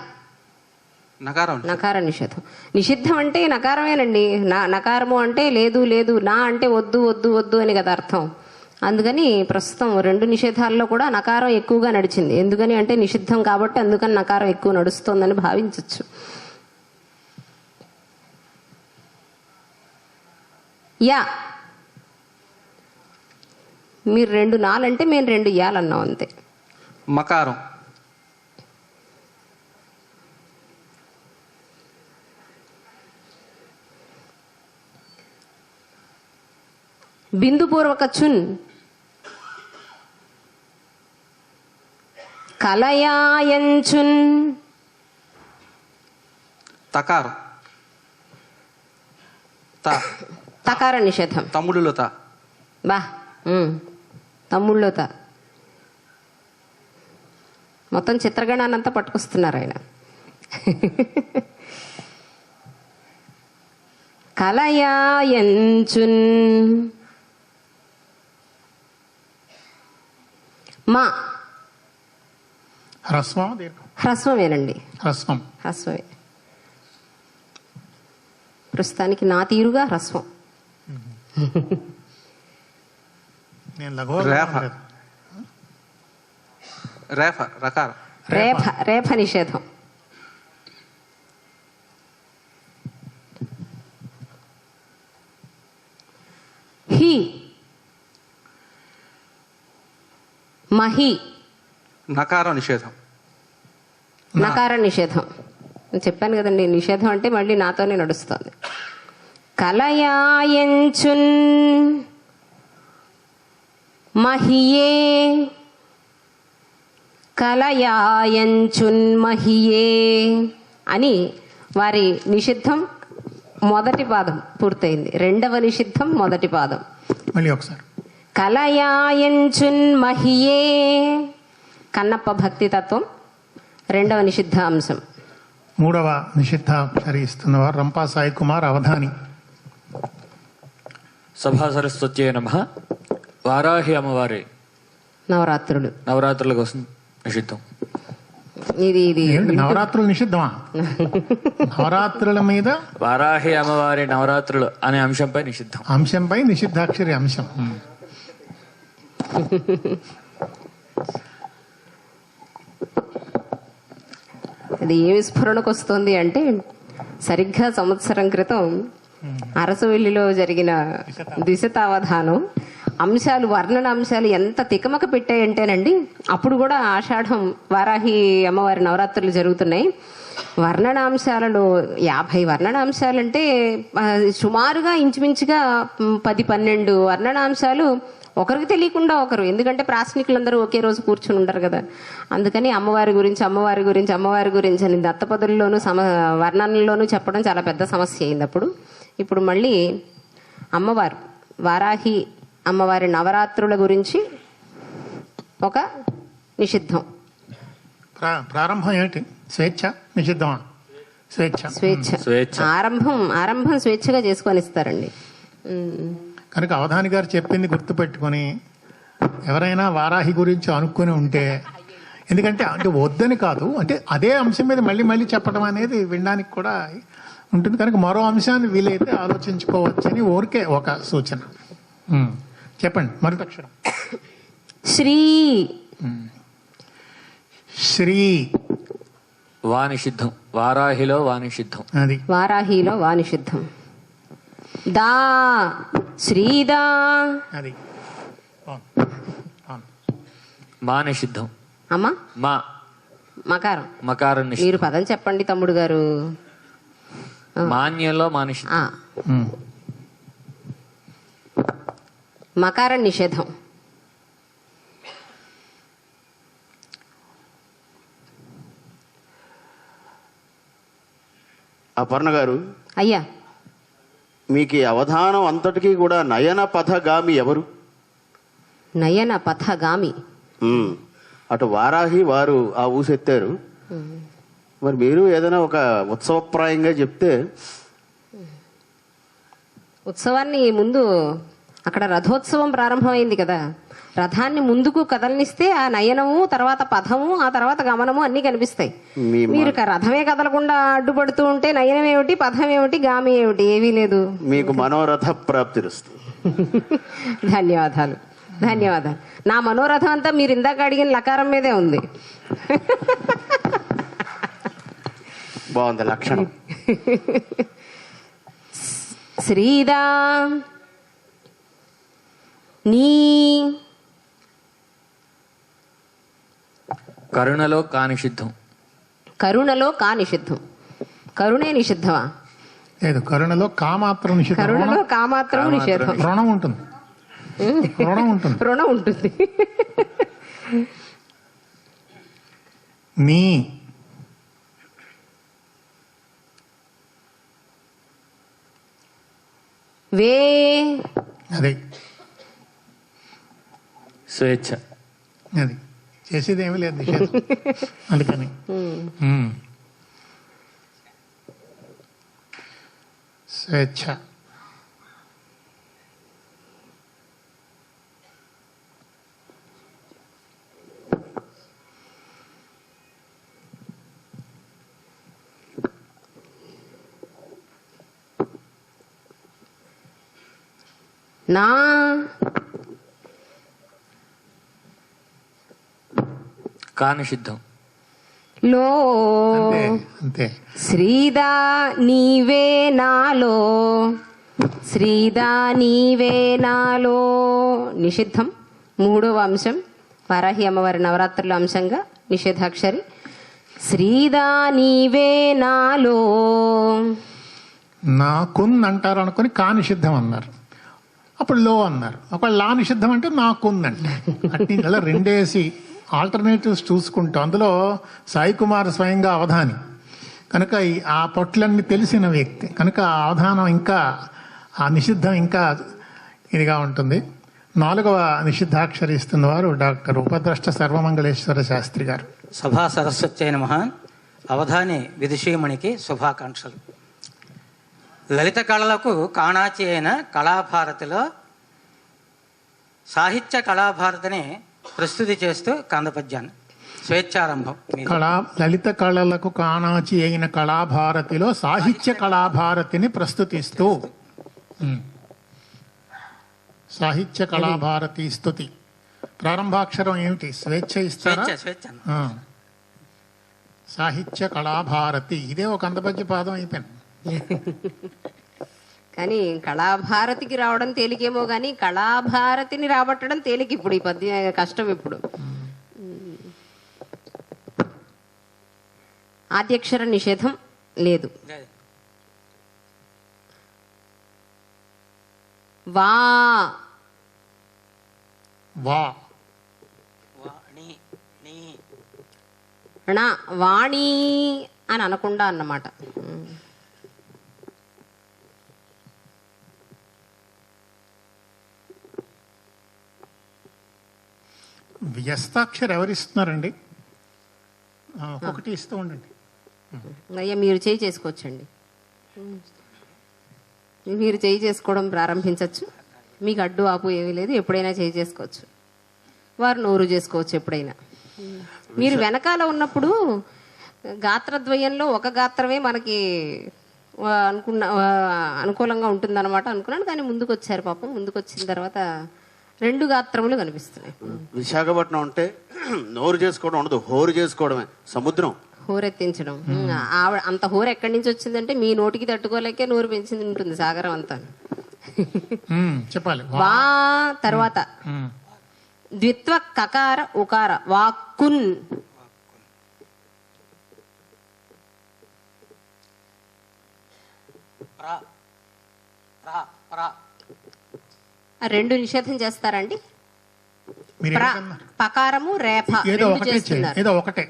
నకారం. నకార నిషేధం. నిషిద్ధం అంటే నకారమేనండి. నకారము అంటే లేదు లేదు, నా అంటే వద్దు వద్దు వద్దు అని కదా అర్థం. అందుకని ప్రస్తుతం 2 నిషేధాల్లో కూడా నకారం ఎక్కువగా నడిచింది. ఎందుకని అంటే నిషిద్ధం కాబట్టి, అందుకని నకారం ఎక్కువ నడుస్తోందని భావించవచ్చు. యా మీరు 2 నాలంటే మేము 2 యాలన్నాం అంతే. మకారం. బిందుపూర్వక చున్. కలయాయంచున్. తకారం. త. తకార నిషేధం. తమ్ముడులో త. బా తమ్ముళ్ళో త. మొత్తం చిత్రగణాన్నంతా పట్టుకొస్తున్నారు ఆయన. కలయాయంచున్. మా హ్రస్వం దీర్ఘం. హ్రస్వమేనండి. హ్రస్వం. హ్రస్వమే. ప్రస్తుతానికి నా తీరుగా హ్రస్వం. నేను లఘువు రేఫ. రేఫ. రకారం. రేఫ. రేఫ నిషేధం. హి. మహి. నకారం నిషేధం. నకార నిషేధం. నేను చెప్పాను కదండి, నిషేధం అంటే మళ్ళీ నాతోనే నడుస్తుంది. కలయాయంచున్ మహియే. కలయాయంచున్ మహియే అని వారి నిషిద్ధం మొదటి పాదం పూర్తయింది. 2వ నిషిద్ధం మొదటి పాదం. మళ్ళీ ఒకసారి. కలయాయంచున్ మహియే కన్నప్ప భక్తి తత్వం 2వ నిషిద్ధ అంశం. 3వ నిషిద్ధాక్షరి ఇస్తున్నవారు రంపా సాయి కుమార్ అవధాని. సభా సరస్వత్యే నమః. వారాహి అమ్మవారి నవరాత్రులు. నవరాత్రుల కోసం నిషిద్ధం. ఇది ఇది ఏమిటి నవరాత్రులు నిషిద్ధమా? నవరాత్రుల మీద వారాహి అమ్మవారి నవరాత్రులు అనే అంశంపై నిషిద్ధం. అంశంపై నిషిద్ధాక్షరి అంశం. అది ఏమి స్ఫురణకు వస్తుంది అంటే, సరిగ్గా సంవత్సరం క్రితం అరసవెల్లిలో జరిగిన దిశతావధానం అంశాలు, వర్ణన అంశాలు ఎంత తికమక పెట్టాయంటేనండి, అప్పుడు కూడా ఆషాఢం వారాహి అమ్మవారి నవరాత్రులు జరుగుతున్నాయి. వర్ణనాంశాలలో 50 వర్ణనాంశాలంటే సుమారుగా ఇంచుమించుగా 10-12 వర్ణనాంశాలు ఒకరికి తెలియకుండా ఒకరు. ఎందుకంటే ప్రాసనికులందరూ ఒకే రోజు కూర్చుని ఉండరు కదా. అందుకని అమ్మవారి గురించి అమ్మవారి గురించి అమ్మవారి గురించి అని దత్తపదుల్లోనూ వర్ణనల్లోనూ చెప్పడం చాలా పెద్ద సమస్య అయింది అప్పుడు. ఇప్పుడు మళ్ళీ అమ్మవారు వారాహి అమ్మవారి నవరాత్రుల గురించి ఒక నిషిద్ధం. ప్రారంభం ఏమిటి? స్వేచ్ఛ నిషిద్ధమా? స్వేచ్ఛ. స్వేచ్ఛ. ఆరంభం స్వేచ్ఛగా చేసుకొని ఇస్తారండి. కనుక అవధాని గారు చెప్పింది గుర్తుపెట్టుకొని ఎవరైనా వారాహి గురించి అనుకుని ఉంటే, ఎందుకంటే అంటే వద్దని కాదు, అంటే అదే అంశం మీద మళ్ళీ మళ్ళీ చెప్పడం అనేది వినడానికి కూడా ఉంటుంది. కనుక మరో అంశాన్ని వీలైతే ఆలోచించుకోవచ్చని ఊరికే ఒక సూచన. చెప్పండి మరొక అక్షరం. శ్రీ. శ్రీ. వా నిషిద్ధం. వారాహిలో వా నిషిద్ధం. అది వారాహిలో వా నిషిద్ధం. దా. శ్రీదా. అది మా నిషిద్ధం. అమ్మా మా. మకారం. మకారం మీరు నిషిద్ధం. పదం చెప్పండి తమ్ముడు గారు. మాన్యంలో మా నిషిద్ధం. మకారం నిషేధం. అపర్ణ గారు, అయ్యా, మీకు ఈ అవధానం అంతటికీ కూడా నయన పథగామి ఎవరు? నయన పథగామి. అటు వారాహి వారు ఆ ఊసెత్తారు, మరి మీరు ఏదైనా ఒక ఉత్సవప్రాయంగా చెప్తే. ఉత్సవాన్ని ముందు అక్కడ రథోత్సవం ప్రారంభమైంది కదా, రథాన్ని ముందుకు కదలనిస్తే ఆ నయనము, తర్వాత పథము, ఆ తర్వాత గమనము అన్ని కనిపిస్తాయి. మీరు రథమే కదలకుండా అడ్డుపడుతూ ఉంటే నయనం ఏమిటి, పథం ఏమిటి, గామి ఏమిటి, ఏమీ లేదు. మీకు మనోరథ ప్రాప్తిరుస్తుంది. ధన్యవాదాలు, ధన్యవాదాలు. నా మనోరథం అంతా మీరు ఇందాక అడిగిన లకారం మీదే ఉంది. బాగుంది లక్షణం. శ్రీదా నీ కరుణలో కానిషిద్ధం. కరుణలో కా నిషిద్ధం. కరుణే నిషిద్ధమా? లేదు, కరుణలో కామాత్రం నిషిద్ధం. కరుణలో కామాత్రం నిషేధం. రుణం ఉంటుంది, రుణం ఉంటుంది, రుణం ఉంటుంది. నీ వే అదే స్వేచ్ఛ. అది చేసేది ఏమీ లేదు, నిషేధం. అందుకని స్వేచ్ఛ. నా కానిషిద్ధం. లో అంతే. శ్రీదా నీవే నాలో, శ్రీదా నీవే నాలో నిషిద్ధం. మూడవ అంశం వారాహి అమ్మవారి నవరాత్రుల అంశంగా నిషేధాక్షరి. శ్రీదా నీవే నాలో. నాకున్ అంటారు అనుకుని కా నిషిద్ధం అన్నారు, అప్పుడు లో అన్నారు. ఒకవేళ లా నిషిద్ధం అంటే నాకుందంటే అట్ని అలా రెండేసి ఆల్టర్నేటివ్స్ చూసుకుంటాం. అందులో సాయి కుమార్ స్వయంగా అవధాని కనుక ఆ పొట్లన్నీ తెలిసిన వ్యక్తి కనుక ఆ అవధానం ఇంకా, ఆ నిషిద్ధం ఇంకా ఇదిగా ఉంటుంది. 4వ నిషిద్ధాక్షరి ఇస్తున్న వారు డాక్టర్ ఉపద్రష్ట సర్వమంగళేశ్వర శాస్త్రి గారు. సభా సరస్వత్యై నమః. అవధాని విదుషీమణికి శుభాకాంక్షలు. లలిత కళలకు కాణాచి అయిన కళాభారతిలో సాహిత్య కళాభారతిని ప్రస్తుతి చేస్తూ కందపద్యాన్ని స్వేచ్ఛారంభం. లలిత కళలకు కాణాచి అయిన కళాభారతిలో సాహిత్య కళాభారతిని ప్రస్తుతిస్తూ, సాహిత్య కళాభారతి స్తుతి. ప్రారంభాక్షరం ఏమిటి? స్వేచ్ఛ ఇస్తారా? సాహిత్య కళాభారతి, ఇదే ఒక అందపద్య పాదం అయిపోయింది. కానీ కళాభారతికి రావడం తేలికేమో కానీ కళాభారతిని రాబట్టడం తేలిక. ఇప్పుడు ఈ పద్య కష్టం. ఇప్పుడు ఆద్యక్షర నిషేధం లేదు. వా వా వాణి అని అనకుండా అన్నమాట. వ్యస్తాక్షరం ఎవరిస్తున్నారండి? ఒకటి ఇస్తూ ఉండండి. అయ్యా మీరు చేయి చేసుకోవచ్చండి, మీరు చేయి చేసుకోవడం ప్రారంభించవచ్చు. మీకు అడ్డు ఆపు ఏమీ లేదు, ఎప్పుడైనా చేయి చేసుకోవచ్చు. వారు నోరు చేసుకోవచ్చు ఎప్పుడైనా. మీరు వెనకాల ఉన్నప్పుడు గాత్రద్వయంలో ఒక గాత్రమే మనకి అనుకూలంగా ఉంటుందన్నమాట అనుకున్నాను. కానీ ముందుకు వచ్చారు పాపం. ముందుకు వచ్చిన తర్వాత 2 గాత్రములు కనిపిస్తున్నాయి. విశాఖపట్నం అంటే నోరు చేసుకోవడం ఉండదు, హోరు చేసుకోవడమే. సముద్రం హోరెత్తించడం. ఆవిడ అంత హోరు ఎక్కడి నుంచి వచ్చిందంటే మీ నోటికి తట్టుకోలేకే నోరు పెంచింది ఉంటుంది సాగరం అంతా. చెప్పాలి. వా తర్వాత ద్విత్వ కకార ఉకార వాక్కున్. రెండు నిషేధం చేస్తారండి. పకారము రేఫ ఏదో ఒకటే.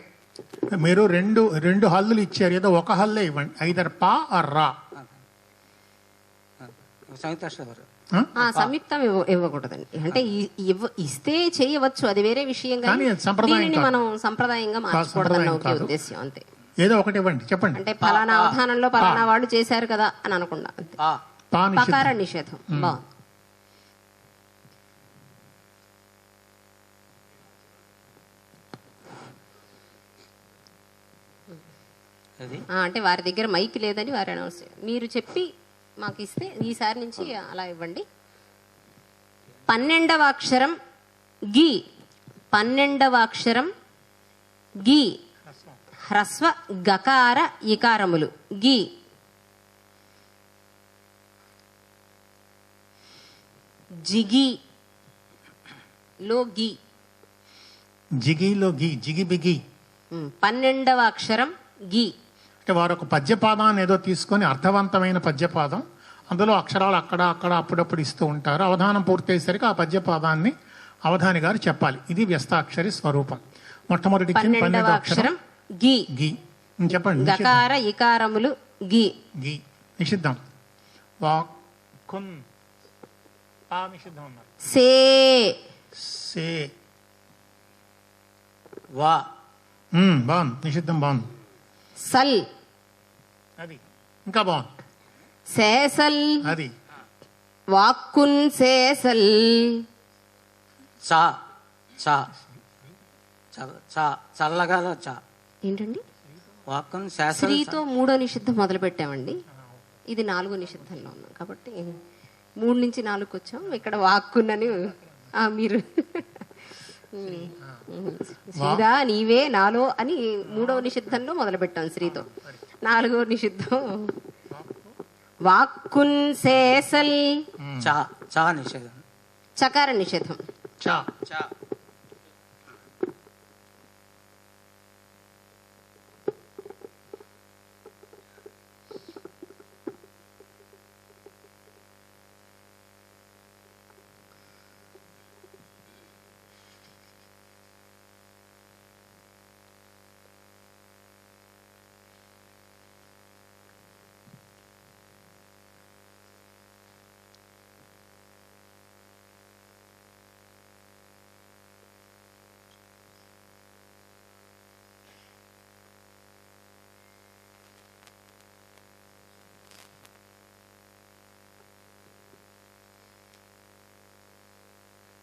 మీరు రెండు హల్లులు ఇచ్చారు, ఏదో ఒక హల్లే ఇవ్వండి, ఐదర్ పా ఆర్ రా. సంయుక్తాక్షరం సంయుక్తం ఇవ్వకూడదండి. అంటే ఇస్తే చేయవచ్చు, అది వేరే విషయం. కానీ కానీ సంప్రదాయం దీనిని కాదు. మనం సంప్రదాయంగా మార్చకూడదన్న సంప్రదాయం ఒకే కాదు. ఉద్దేశం అంతే. ఏదో ఒకటి ఇవ్వండి, చెప్పండి. అంటే ఫలానా అవధానంలో ఫలానా వాళ్ళు చేశారు కదా అని అనకుండా అంతే. పా పకార నిషిద్ధం. నిషేధం. బాగుంది. అంటే వారి దగ్గర మైక్ లేదని వారు అనౌన్స్, మీరు చెప్పి మాకు ఇస్తే ఈసారి నుంచి అలా ఇవ్వండి. 12వ అక్షరం గి, 12వ అక్షరం గి, హ్రస్వ గకార ఇకారములు గి. జిగి లో గి, జిగిలో గి, జిగి బిగి. 12వ అక్షరం గి. అంటే వారు ఒక పద్యపాదాన్ని ఏదో తీసుకొని అర్థవంతమైన పద్యపాదం, అందులో అక్షరాలు అక్కడ అక్కడ అప్పుడప్పుడు ఇస్తూ ఉంటారు. అవధానం పూర్తయ్యేసరికి ఆ పద్యపాదాన్ని అవధాని గారు చెప్పాలి. ఇది వ్యస్తాక్షరి స్వరూపం. మొట్టమొదటి 12వ అక్షరం గి. గి చెప్పండి. గకార ఇకారములు గి. గి నిషిద్ధం. వాక్కున్ పా నిషిద్ధం అన్నారు. సే సే వా బాగుంది, నిషిద్ధం బాగుంది. సల్ అది ఇంకా బాగుంది. సేసల్ అది వాక్కున్ సేసల్. చా చా చా చల్లగా చా ఏంటండి? వాక్కన్ శాసన స్త్రీతో 3వ నిషిద్ధం మొదలు పెట్టామండి. ఇది 4వ నిషిద్ధంలో ఉన్నాం కాబట్టి 3 నుంచి 4కి వచ్చాం. ఇక్కడ వాక్కున్నని మీరు శ్రీదా నీవే నాలో అని 3వ నిషిద్ధంలో మొదలు పెట్టాం శ్రీతో. 4వ నిషిద్ధం వాక్కున్ సేసల్ చా చా నిషేధం. చకార నిషేధం. చా చా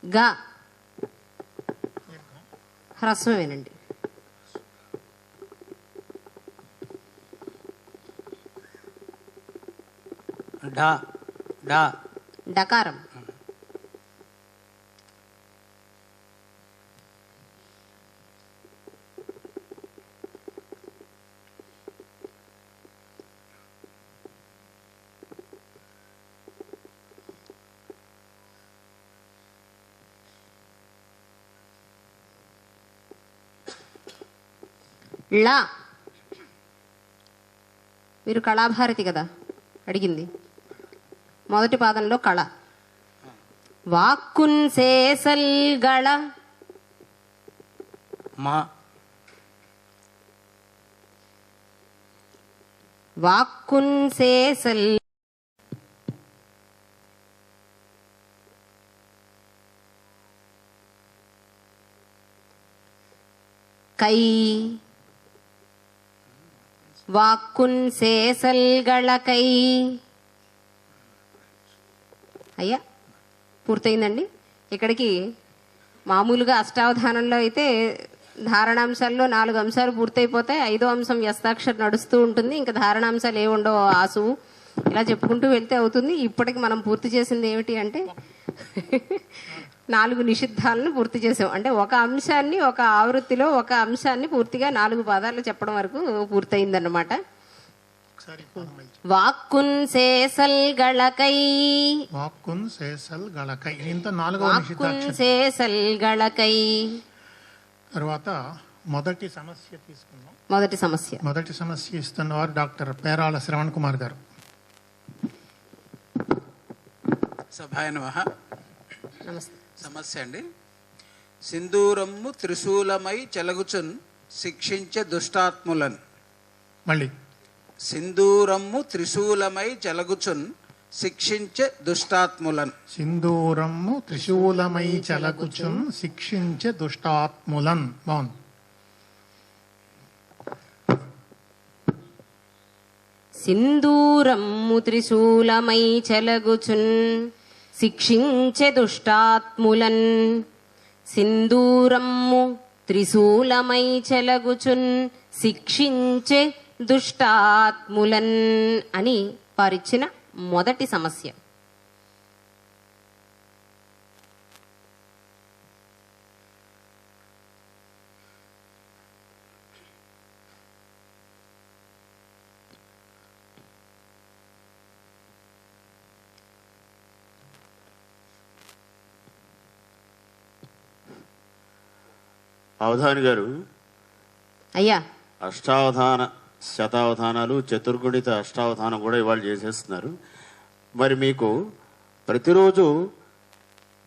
గా హ్రస్వమేనండి. డా డా డకారం. ళ. మీరు కళాభారతి కదా అడిగింది. మొదటి పాదంలో కళ. వాక్కున్ సేసల్ గళ. మా వాక్కున్ సేసల్ కై. వాక్కున్ సేసల్ గళకై. అయ్యా పూర్తయిందండి. ఇక్కడికి మామూలుగా అష్టావధానంలో అయితే ధారణాంశాల్లో 4 అంశాలు పూర్తయిపోతాయి. 5వ అంశం వ్యస్తాక్షరం నడుస్తూ ఉంటుంది. ఇంకా ధారణాంశాలు ఏ ఉండవు, ఆసువు ఇలా చెప్పుకుంటూ వెళ్తే అవుతుంది. ఇప్పటికి మనం పూర్తి చేసింది ఏమిటి అంటే 4 నిషిద్ధాలను పూర్తి చేసాం. అంటే ఒక అంశాన్ని, ఒక ఆవృత్తిలో ఒక అంశాన్ని పూర్తిగా 4 పాదాలు చెప్పడం వరకు పూర్తయిందన్నమాట. వాక్కున్ సేసల్ గళకై. వాక్కున్ సేసల్ గళకై. ఇంత 4వ వాక్కున్ నిషిద్ధాక్షరం. సేసల్ గళకై. తర్వాత మొదటి సమస్య తీసుకుందాం. మొదటి సమస్య ఇస్తున్నవారు డాక్టర్ పేరాల శ్రవణ్ కుమార్ గారు. సభాయ నమః. నమస్తే. సమస్య అండి. సింధూరమ్ము త్రిశూలమై చెలగుచున్ శిక్షించే దుష్టాత్ములను. మళ్ళీ సింధూరమ్ము త్రిశూలమై చెలగుచున్ శిక్షించే దుష్టాత్ములను. సింధూరము త్రిశూలమై చలకుచున్ శిక్షించే దుష్టాత్ములన్. బాగుంది. సింధూరమ్ము త్రిశూలమై చెలగుచున్ శిక్షించె దుష్టాత్ములన్. సింధూరమ్ము త్రిశూలమై చెలగుచున్ శిక్షించె దుష్టాత్ములన్ అని వారిచ్చిన మొదటి సమస్య. అవధాని గారు, అయ్యా, అష్టావధాన శతావధానాలు, చతుర్గుణిత అష్టావధానం కూడా ఇవాళ చేసేస్తున్నారు. మరి మీకు ప్రతిరోజు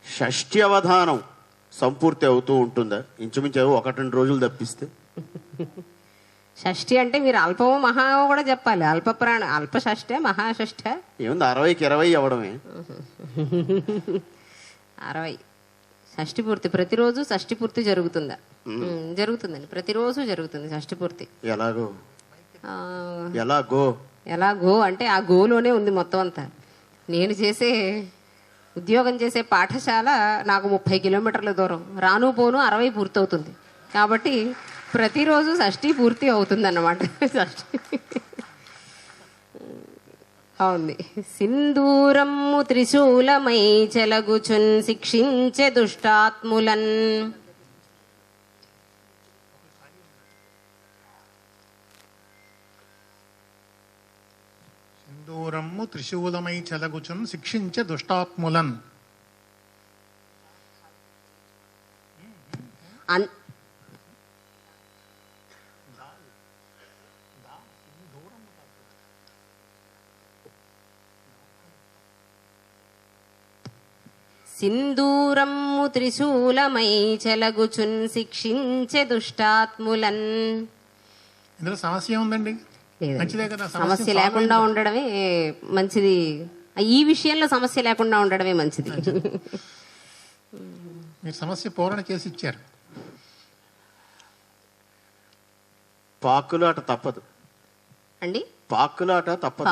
షష్ఠి అవధానం సంపూర్తి అవుతూ ఉంటుందా? ఇంచుమించు 1-2 రోజులు తప్పిస్తే. షష్ఠి అంటే మీరు అల్పమో మహావో కూడా చెప్పాలి. అల్ప షష్ఠ మహాషష్ఠ ఏముంది, 60కి 20 అవ్వడమే. 60 షష్ఠి పూర్తి. ప్రతిరోజు షష్ఠి పూర్తి జరుగుతుందా? జరుగుతుందండి, ప్రతిరోజు జరుగుతుంది షష్ఠి పూర్తి. ఎలాగో ఎలాగో అంటే ఆ గోలోనే ఉంది మొత్తం అంతా. నేను ఉద్యోగం చేసే పాఠశాల నాకు 30 కిలోమీటర్ల దూరం, రాను పోను 60 పూర్తవుతుంది. కాబట్టి ప్రతిరోజు షష్ఠి పూర్తి అవుతుంది అన్నమాట. షష్ఠి అవుంది. సింధూరమ్ము త్రిశూలమై చెలగుచున్ శిక్షించె దుష్టాత్ములన్. సింధూరమ్ము త్రిశూలమై చెలగుచున్ శిక్షించె దుష్టాత్ములన్. సింధూరమ్ము త్రిశూలమై చెలగుచున్ శిక్షించె దుష్టాత్ములన్. ఇందులో సమస్య ఉందండి. మంచిదే కదా, సమస్య లేకుండా ఉండడమే మంచిది. ఈ విషయంలో సమస్య లేకుండా ఉండడమే మంచిది. మీరు సమస్య పూరణ చేసి ఇచ్చారు. పాకులాట తప్పదు అండి, పాకులాట తప్పదు.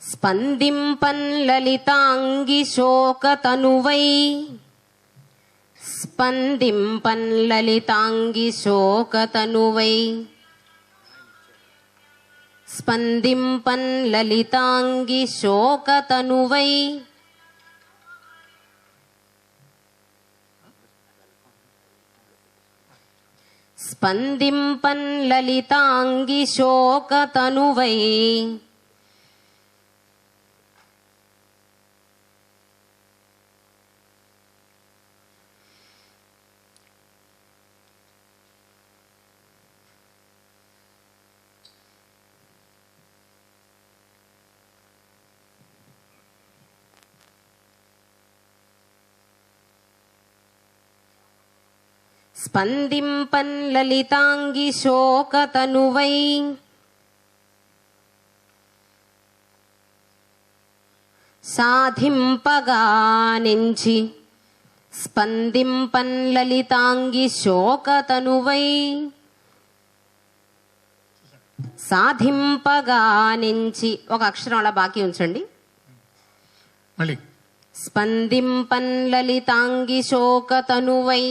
స్పందింపన్ లలితాంగి శోకతనువై, స్పందింపన్ లలితాంగి శోకతనువై, స్పందింపన్ లలితాంగి శోకతనువై, స్పందింపన్ లలితాంగి శోకతనువై, స్పందింపన్ లలితాంగి శోకతనువై, సాధింపగానించి స్పందింపన్ లలితాంగి శోకతనువై, సాధింపగానించి ఒక అక్షరం అలా బాకీ ఉంచండి. మళ్ళీ స్పందింపన్ లలితాంగి శోకతనువై,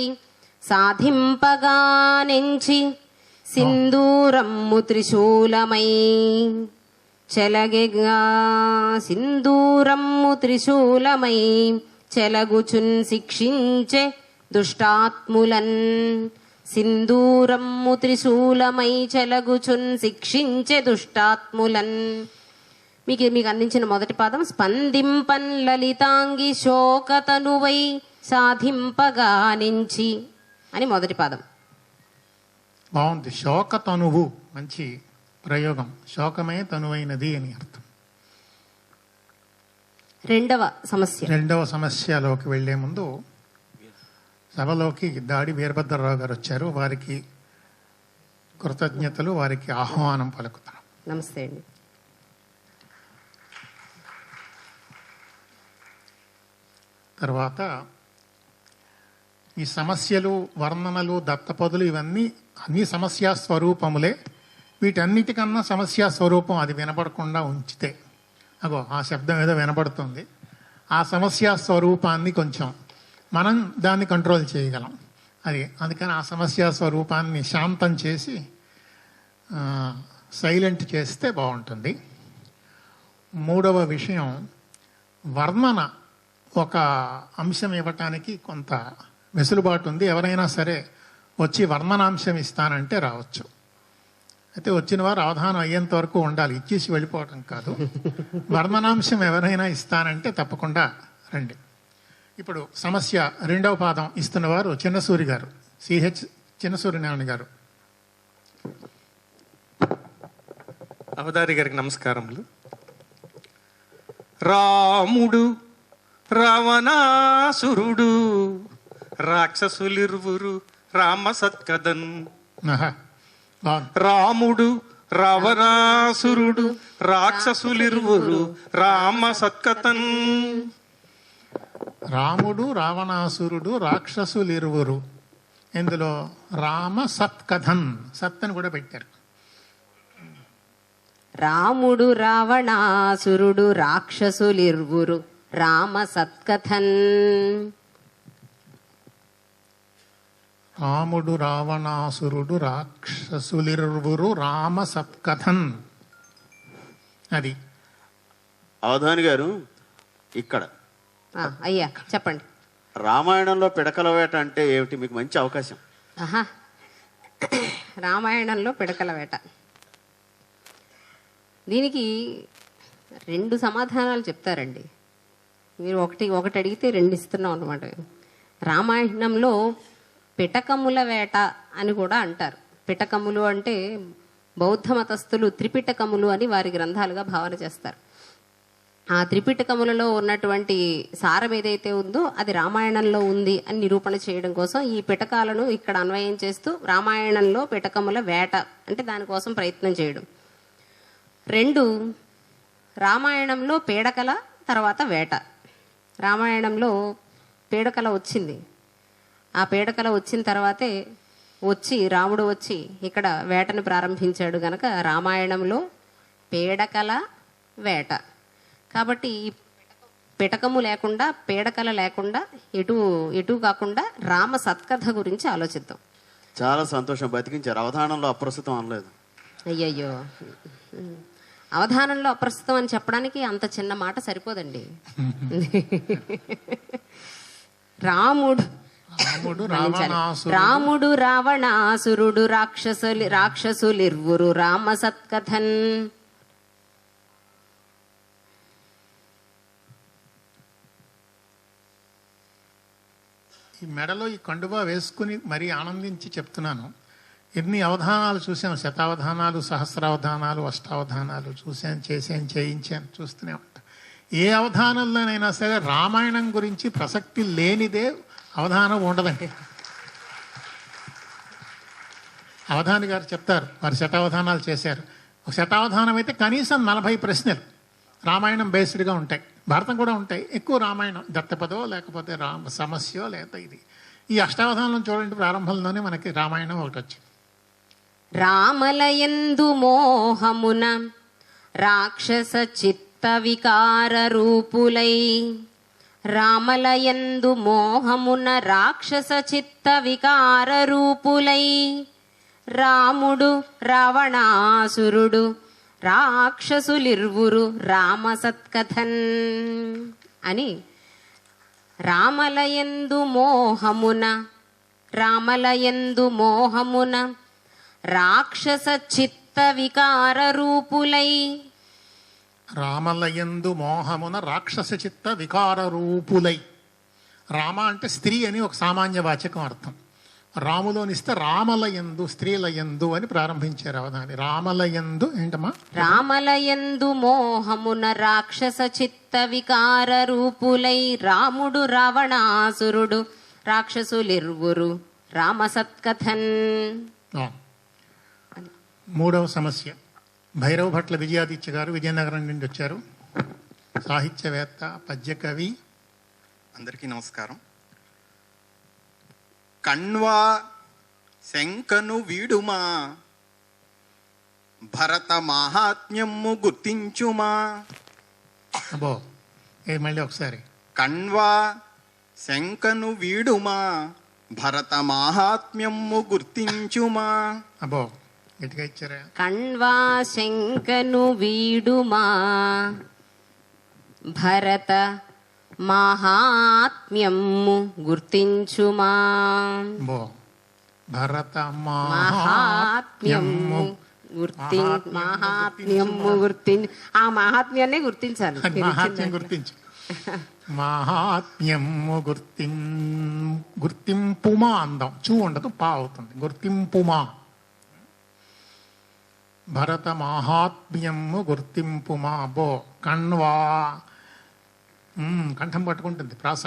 సాధింపగానించి సింధూరమ్ము త్రిశూలమై చెలగెగా, సింధూరమ్ము త్రిశూలమై చెలగుచున్ శిక్షించె దుష్టాత్ములన్. సింధూరమ్ము త్రిశూలమై చెలగుచున్ శిక్షించే దుష్టాత్ములన్. మీకు అందించిన మొదటి పాదం స్పందింపన్ లలితాంగి శోకతనువై సాధింపగానించి అని మొదటి పాదం. బాగుంది. శోక తనువు మంచి ప్రయోగం. శోకమే తనువైనది అని అర్థం. రెండవ సమస్యలోకి వెళ్లే ముందు సభలోకి దాడి వీరభద్రరావు గారు వచ్చారు. వారికి కృతజ్ఞతలు, వారికి ఆహ్వానం పలుకుతాం. నమస్తే అండి. తర్వాత ఈ సమస్యలు, వర్ణనలు, దత్తపదులు ఇవన్నీ అన్ని సమస్యా స్వరూపములే. వీటన్నిటికన్నా సమస్యా స్వరూపం అది వినపడకుండా ఉంచితే, అగో ఆ శబ్దం ఏదో వినపడుతుంది, ఆ సమస్యా స్వరూపాన్ని కొంచెం మనం దాన్ని కంట్రోల్ చేయగలం. అందుకని ఆ సమస్యా స్వరూపాన్ని శాంతం చేసి సైలెంట్ చేస్తే బాగుంటుంది. మూడవ విషయం, వర్ణన ఒక అంశం ఇవ్వటానికి కొంత వెసులుబాటు ఉంది. ఎవరైనా సరే వచ్చి వర్ణనాంశం ఇస్తానంటే రావచ్చు. అయితే వచ్చిన వారు అవధానం అయ్యేంత వరకు ఉండాలి, ఇచ్చేసి వెళ్ళిపోవటం కాదు. వర్ణనాంశం ఎవరైనా ఇస్తానంటే తప్పకుండా రండి. ఇప్పుడు సమస్య రెండవ పాదం ఇస్తున్నవారు చిన్నసూరి గారు, సిహెచ్ చిన్నసూర్యనారాయణ గారు. అవతారి గారికి నమస్కారములు. రాముడు రావణాసురుడు రాక్షసులిరువురు రామ సత్కథన్. రాముడు రావణాసురుడు రాక్షసులిరువురు రామ సత్కథన్. రాముడు రావణాసురుడు రాక్షసులిరువురు, ఇందులో రామ సత్కథన్, సత్ అని కూడా పెట్టారు. రాముడు రావణాసురుడు రాక్షసులిరువురు రామ సత్కథన్. రాముడు రావణాసురుడు రాక్షసులిరువురు రామ సత్కథన్. అది అవధాని గారు ఇక్కడ అయ్యా చెప్పండి. రామాయణంలో పిడకల వేట అంటే ఏమిటి? మీకు మంచి అవకాశం. రామాయణంలో పిడకల వేట, దీనికి 2 సమాధానాలు చెప్తారండి. మీరు ఒకటి అడిగితే 2 ఇస్తున్నాం అన్నమాట. రామాయణంలో పిటకముల వేట అని కూడా అంటారు. పిటకములు అంటే బౌద్ధ మతస్థులు త్రిపిటకములు అని వారి గ్రంథాలుగా భావన చేస్తారు. ఆ త్రిపిటకములలో ఉన్నటువంటి సారం ఏదైతే ఉందో అది రామాయణంలో ఉంది అని నిరూపణ చేయడం కోసం ఈ పిటకాలను ఇక్కడ అన్వయం చేస్తూ రామాయణంలో పిటకముల వేట అంటే దానికోసం ప్రయత్నం చేయడం. 2, రామాయణంలో పీడకల తర్వాత వేట. రామాయణంలో పీడకల వచ్చింది, ఆ పీడకల వచ్చిన తర్వాతే రాముడు వచ్చి ఇక్కడ వేటను ప్రారంభించాడు గనక రామాయణంలో పీడకల వేట. కాబట్టి పిటకము లేకుండా పీడకల లేకుండా ఎటు కాకుండా రామ సత్కథ గురించి ఆలోచిద్దాం. చాలా సంతోషం, బతికించారు. అవధానంలో అప్రస్తుతం అనలేదు. అయ్యయ్యో, అవధానంలో అప్రస్తుతం అని చెప్పడానికి అంత చిన్న మాట సరిపోదండి. రాముడు రావణాసురుడు రాక్షసులిరువురు రామ సత్కథన్. ఈ మెడలో ఈ కండువా వేసుకుని మరీ ఆనందించి చెప్తున్నాను. ఎన్ని అవధానాలు చూసాం, శతావధానాలు, సహస్రావధానాలు, అష్టావధానాలు చూశాను, చేశాను, చేయించాను, చూస్తూనే ఉంటాను. ఏ అవధానంలోనైనా సరే రామాయణం గురించి ప్రసక్తి లేనిదే అవధానం ఉండదండి. అవధాని గారు చెప్తారు, వారు శతావధానాలు చేశారు. ఒక శతావధానం అయితే కనీసం 40 ప్రశ్నలు రామాయణం బేస్డ్గా ఉంటాయి. భారతం కూడా ఉంటాయి, ఎక్కువ రామాయణం, దత్తపదో లేకపోతే సమస్యో లేకపోతే ఇది. ఈ అష్టావధానం చూడండి, ప్రారంభంలోనే మనకి రామాయణం ఒకటి వచ్చింది. రామలయందు మోహమున రాక్షస చిత్త వికార రూపులై. రామలయందు మోహమున రాక్షస చిత్త వికార రూపులై. రాముడు రావణాసురుడు రాక్షసులిరువురు రామ సత్కథన్ అని రామలయందు మోహమున రామలయందు మోహమున రాక్షస చిత్త వికార రూపులై. రామలయందు మోహమున రాక్షస చిత్త వికార రూపులై. రామ అంటే స్త్రీ అని ఒక సామాన్య వాచకం అర్థం. రాములోనిస్తే రామలయందు స్త్రీలయందు అని ప్రారంభించారు అవధాని. రామలయందు ఏంటమ్మా? రామలయందు మోహమున రాక్షస చిత్త వికార రూపులై. రాముడు రావణాసురుడు రాక్షసులిర్వురు రామ సత్కథన్. మూడవ సమస్య. భైరవ భట్ల విజయాదిత్య గారు విజయనగరం నుండి వచ్చారు. సాహిత్యవేత్త, పద్యకవి. అందరికీ నమస్కారం. కణ్వా శంకను వీడుమా, భరత మాహాత్మ్యము గుర్తించుమా. అబ్బో, మళ్ళీ ఒకసారి. కణ్వా శంకను వీడుమా, భరత మాహాత్మ్యము గుర్తించుమా. అబ్బో, గట్టిగా ఇచ్చారా? కణ్వా శంకను వీడుమా, భరత మహాత్మ్యము గుర్తించుమా. భరత మహాత్మ్యము మహాత్మ్యము గుర్తించు. ఆ మహాత్మ్యాన్ని గుర్తించాలి. మహాత్మ్యం గుర్తించు. మహాత్మ్యము గుర్తింపుమా అందం. చూ ఉండదు, పా అవుతుంది. గుర్తింపుమా. భరత మహాత్మ్యము గుర్తింపుమా. బో కణ్వా. కంఠం పట్టుకుంటుంది. ప్రాస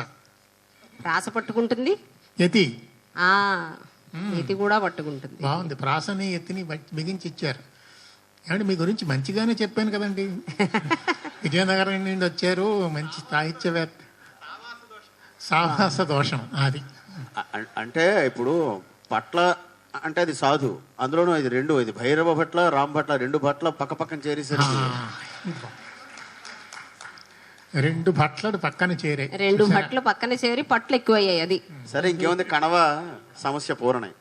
పట్టుకుంటుంది. యతి యతి కూడా పట్టుకుంటుంది. బాగుంది. ప్రాసని యతిని బిగించి ఇచ్చారు. ఏమంటే మీ గురించి మంచిగానే చెప్పాను కదండి. విజయనగరం నుండి వచ్చారు, మంచి సాహిత్యవేత్త. సావాస దోషం అది. అంటే ఇప్పుడు పట్ల అంటే అది సాధు, అందులోనూ ఇది రెండు, ఇది భైరవ భట్ల రామ్ భట్ల, రెండు భట్ల పక్క పక్కన చేరేసరికి రెండు భట్లడు పక్కన చేరే. రెండు భట్లు పక్కన చేరి పట్లు ఎక్కువయ్యాయి. అది సరే, ఇంకేముంది, కణవ సమస్య పూరణై.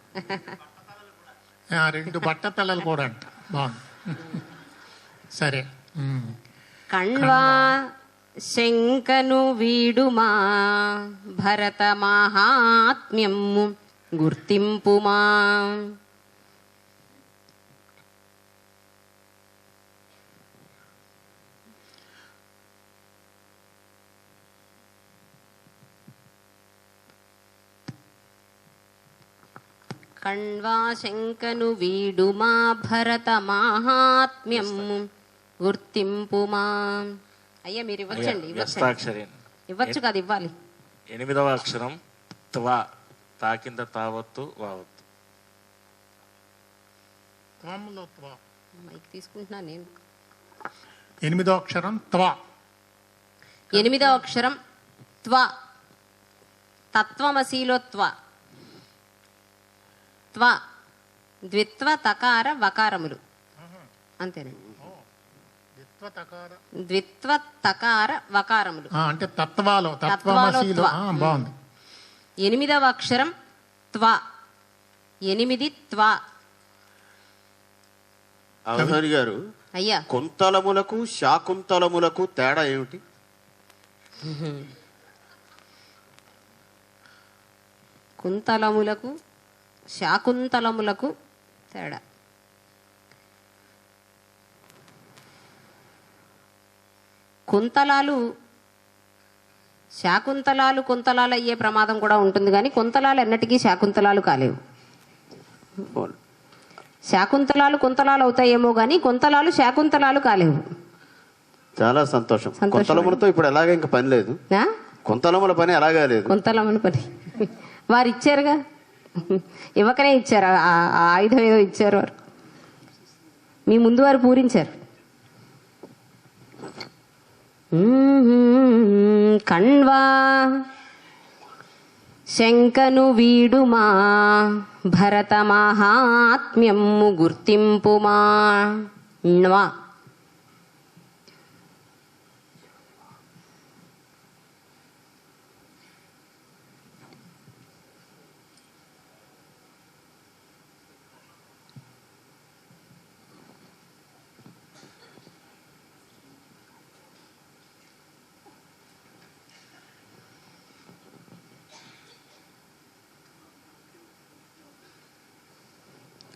రెండు బట్ట తలలు కూడా అంట. బాగుంది. సరే. కణ్వా శంకను వీడుమా, భరత మహాత్మ్యము గుర్తింపుమా. కణ్వా శంకను వీడుమా, భరత మహాత్మ్యము గుర్తింపుమా. అయ్యా మీరు ఇవ్వచ్చండి. ఇవ్వచ్చు కాదు, ఇవ్వాలి. 8వ అక్షరం త్వా. తాకింద తావత్తు వావత్తు. మైక్ తీసుకుంటున్నా నేను. 8వ అక్షరం త్వా. 8వ అక్షరం త్వా. తత్వమసీలో త్వా. త్వా ద్విత్వ తకార వకారములు అంతేనండి. ద్విత్వ తకార వకారములు అంటే తత్వాలో. తత్వమసీలో. బాగుంది. 8వ అక్షరం త్వా. 8 త్వా. అవధాని గారు, అయ్యా, కుంతలములకు శాకుంతలములకు తేడా ఏమిటి? కుంతలములకు శాకుంతలములకు తేడా. కుంతలాలు శాకుంతలాలు కుంతలాలు అయ్యే ప్రమాదం కూడా ఉంటుంది, కానీ కుంతలాలు ఎన్నటికీ శాకుంతలాలు కాలేవు. శాకుంతలాలు కుంతలాలు అవుతాయేమో కానీ కుంతలాలు శాకుంతలాలు కాలేవు. చాలా సంతోషం. కుంతలములతో ఇప్పుడు ఎలాగ ఇంకా పని లేదు. కుంతలముల పని ఎలాగా లేదు. కుంతలముల పని వారు ఇచ్చారుగా, ఇవ్వకనే ఇచ్చారు. ఆ ఆయుధం ఏదో ఇచ్చారు వారు, మీ ముందు వారు పూరించారు. కణ్వా శంకను వీడుమా, భరత మహాత్మ్యము గుర్తింపుమా. ణ్వా.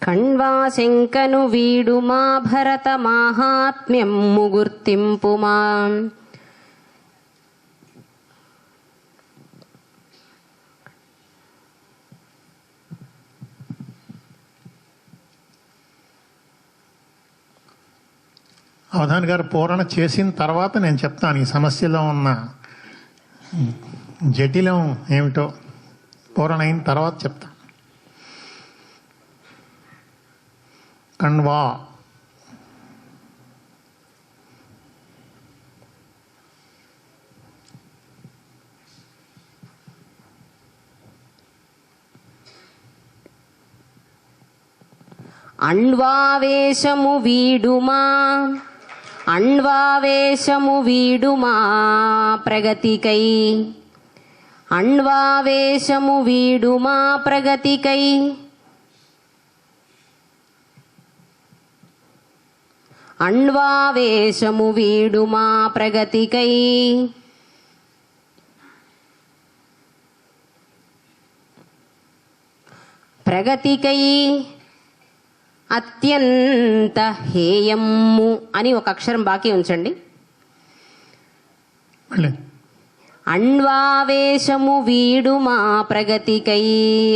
కణ్వా శంకను వీడుమా భరత మాహాత్మ్యము గుర్తింపుమా. అవధాని గారు పూరణ చేసిన తర్వాత నేను చెప్తాను ఈ సమస్యలో ఉన్న జటిలం ఏమిటో. పూరణ అయిన తర్వాత చెప్తాను. కణ్వా అణ్వావేశము వీడుమా అణ్వావేశము వీడుమా ప్రగతికై. అణ్వావేశము వీడుమా ప్రగతికై. అణ్వావేశము వీడుమా ప్రగతికై. ప్రగతికై అత్యంత హేయము అని ఒక అక్షరం బాకీ ఉంచండి. అణ్వావేశము వీడుమా ప్రగతికై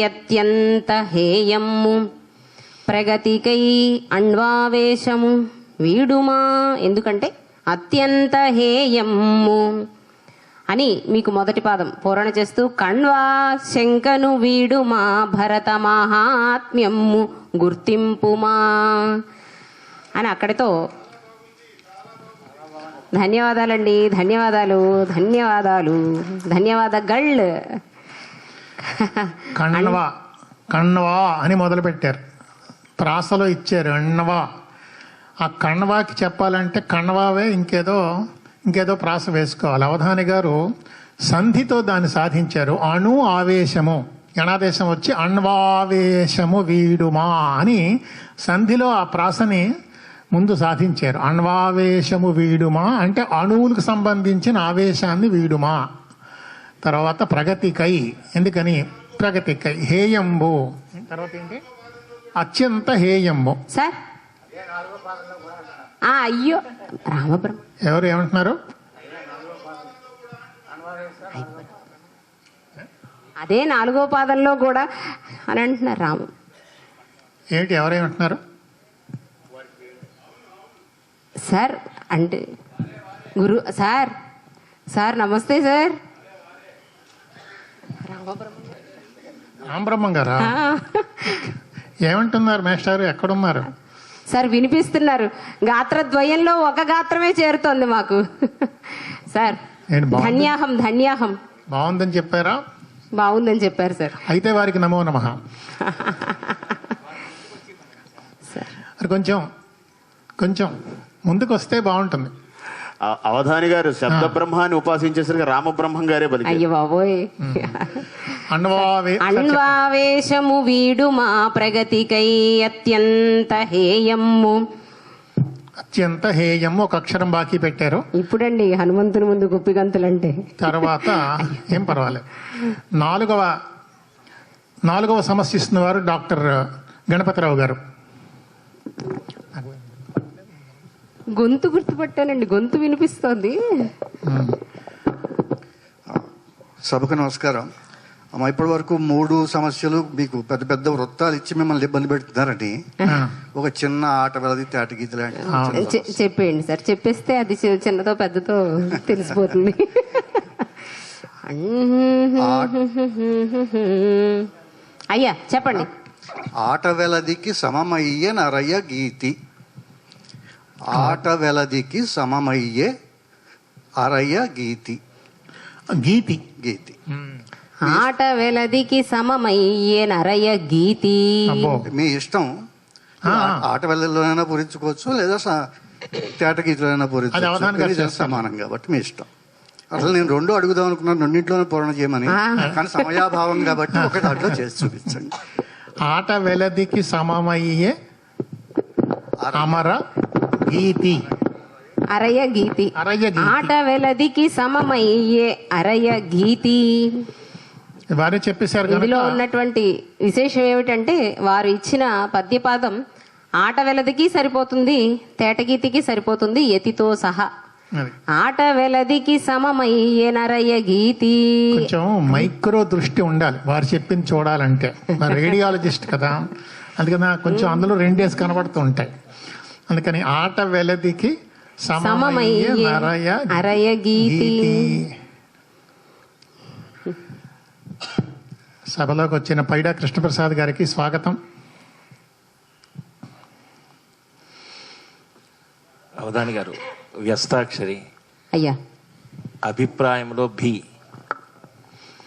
అత్యంత హేయము. ప్రగతికై అణ్వావేశము వీడుమా, ఎందుకంటే అత్యంత హేయము అని మీకు మొదటి పాదం పూరణ చేస్తూ కణ్వా శంకను వీడుమా భరత మహాత్మ్యము గుర్తింపుమా అని అక్కడితో ధన్యవాదాలండి. ధన్యవాదాలు ధన్యవాదాలు ధన్యవాదగళ్. కణ్వా కణ్వా అని మొదలు పెట్టారు, ప్రాసలో ఇచ్చారు అణ్వా. ఆ కణ్వాకి చెప్పాలంటే కణ్వావే ఇంకేదో ప్రాస వేసుకోవాలి. అవధాని గారు సంధితో దాన్ని సాధించారు. అణు ఆవేశము యణాదేశం వచ్చి అణ్వావేశము వీడుమా అని సంధిలో ఆ ప్రాసని ముందు సాధించారు. అణ్వావేశము వీడుమా అంటే అణువులకు సంబంధించిన ఆవేశాన్ని వీడుమా. తర్వాత ప్రగతికై, ఎందుకని ప్రగతికై హేయంబు. తర్వాత ఏంటి అత్యంత హేయంబు. సార్ అయ్యో రామబ్రహ్మ ఎవరు ఏమంటున్నారు? అదే 4వ పాదంలో కూడా అని అంటున్నారు రాము. ఏంటి ఎవరేమంటున్నారు సార్? అంటే గురు సార్ సార్ నమస్తే సార్. రామబ్రహ్మం గారా? ఏమంటున్నారు మేస్టారు? ఎక్కడున్నారు సార్? వినిపిస్తున్నారు. గాత్రద్వయంలో ఒక గాత్రమే చేరుతోంది మాకు సార్. ధన్యాహం ధన్యాహం. బాగుందని చెప్పారా? బాగుందని చెప్పారు సార్. అయితే వారికి నమో నమః. కొంచెం కొంచెం ముందుకు వస్తే బాగుంటుంది. అవధాని గారు శబ్ద బ్రహ్మాన్ని ఉపాసించేసరికి రామబ్రహ్మం గారే బలి. అయ్యో బాబోయ్. అణ్వావేశము వీడుమా ప్రగతికై అత్యంత హేయము. అత్యంత హేయము ఒక అక్షరం బాకీ పెట్టారు. ఇప్పుడండి హనుమంతుని ముందు గుప్పిగంతులంటే. తర్వాత ఏం పర్వాలేదు. నాలుగవ సమస్య ఇస్తున్న వారు డాక్టర్ గణపతిరావు గారు. గొంతు గుర్తుపట్టానండి, గొంతు వినిపిస్తోంది. సభకు నమస్కారం అమ్మ. ఇప్పటి వరకు 3 సమస్యలు మీకు పెద్ద పెద్ద వృత్తాలు ఇచ్చి మిమ్మల్ని ఇబ్బంది పెడుతున్నారని ఒక చిన్న ఆట వెళ్ళది తేట గీత లాంటి చెప్పేయండి సార్. చెప్పేస్తే అది చిన్నతో పెద్దతో తెలిసిపోతుంది. అయ్యా చెప్పండి. ఆట వెలదికి సమమయ్యే నరయ్య గీతి. ఆట వెలదికి సమమయ్యే అరయ్య గీతి. గీతి గీతి ఆట వెలదికి సమమయ్యే నరయ్య గీతి. మీ ఇష్టం. ఆట వెలలోనైనా పూరించుకోవచ్చు, లేదా తేట గీతలోనైనా పూరించుకోవచ్చు. సమానం కాబట్టి మీ ఇష్టం. అసలు నేను 2 అడుగుదాం అనుకున్నాను, 2 పూర్ణ చేయమని. కానీ సమయాభావం కాబట్టి ఒక దాంట్లో చేసి చూపించండి. ఆట వెలదికి సమమయ్యే అమర గీతి. అరయ్య గీతి. ఆట వెలదికి సమమయ్యే అరయ్య గీతి. వారే చెప్పేశారు ఇందులో కనుక ఉన్నటువంటి విశేషం ఏమిటంటే వారు ఇచ్చిన పద్యపాదం ఆట వెలదికి సరిపోతుంది, తేటగీతికి సరిపోతుంది, యతితో సహా. అది. ఆట వెలదికి సమమయ్యే నరయ గీతి. కొంచెం మైక్రో దృష్టి ఉండాలి వారు చెప్పింది చూడాలంటే. రేడియాలజిస్ట్ కదా, అందుకని కొంచెం అందులో రెండేసి కనబడుతూ ఉంటాయి. అందుకని ఆట వెలదికి సమమయ్యే నరయ అరయ గీతి. సభలోకి వచ్చిన పైడా కృష్ణప్రసాద్ గారికి స్వాగతం. అవధాని గారు, వ్యస్తాక్షరి అయ్యా అభిప్రాయంలో భి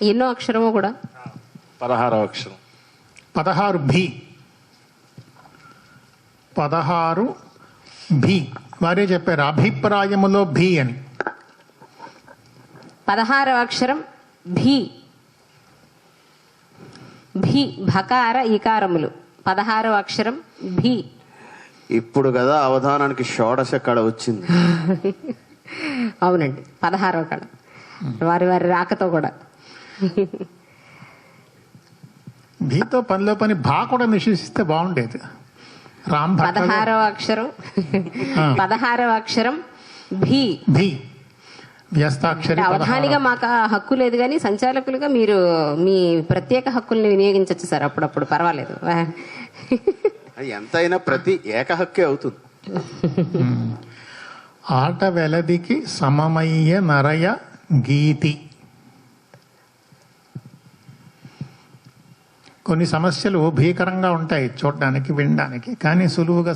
ఎన్నో అక్షరమో కూడా 16వ అక్షరం. 16 భి. 16 భి వారే చెప్పారు అభిప్రాయములో భి అని. 16వ అక్షరం భీ. భీ భకార ఇకారములు. 16వ అక్షరం భీ. ఇప్పుడు కదా అవధానానికి షోడశ కళ వచ్చింది. అవునండి, 16వ కళ వారి వారి రాకతో కూడా. భీతో పనిలో పని భా కూడా నిషేధిస్తే బాగుండేది. రామ్ భట్ల 16వ అక్షరం 16వ అక్షరం భీ. భీ వ్యస్తాక్షరి అవధానిగా 16. మాకు ఆ హక్కు లేదు, కానీ సంచాలకులుగా మీరు మీ ప్రత్యేక హక్కుల్ని వినియోగించవచ్చు సార్ అప్పుడప్పుడు, పర్వాలేదు. అది ఎంతైనా ప్రతి ఏకహక్కే అవుతుంది. ఆట వెలదికి సమమయ్య నరయ గీతి. కొన్ని సమస్యలు భీకరంగా ఉంటాయి చూడడానికి, వినడానికి, కానీ సులువుగా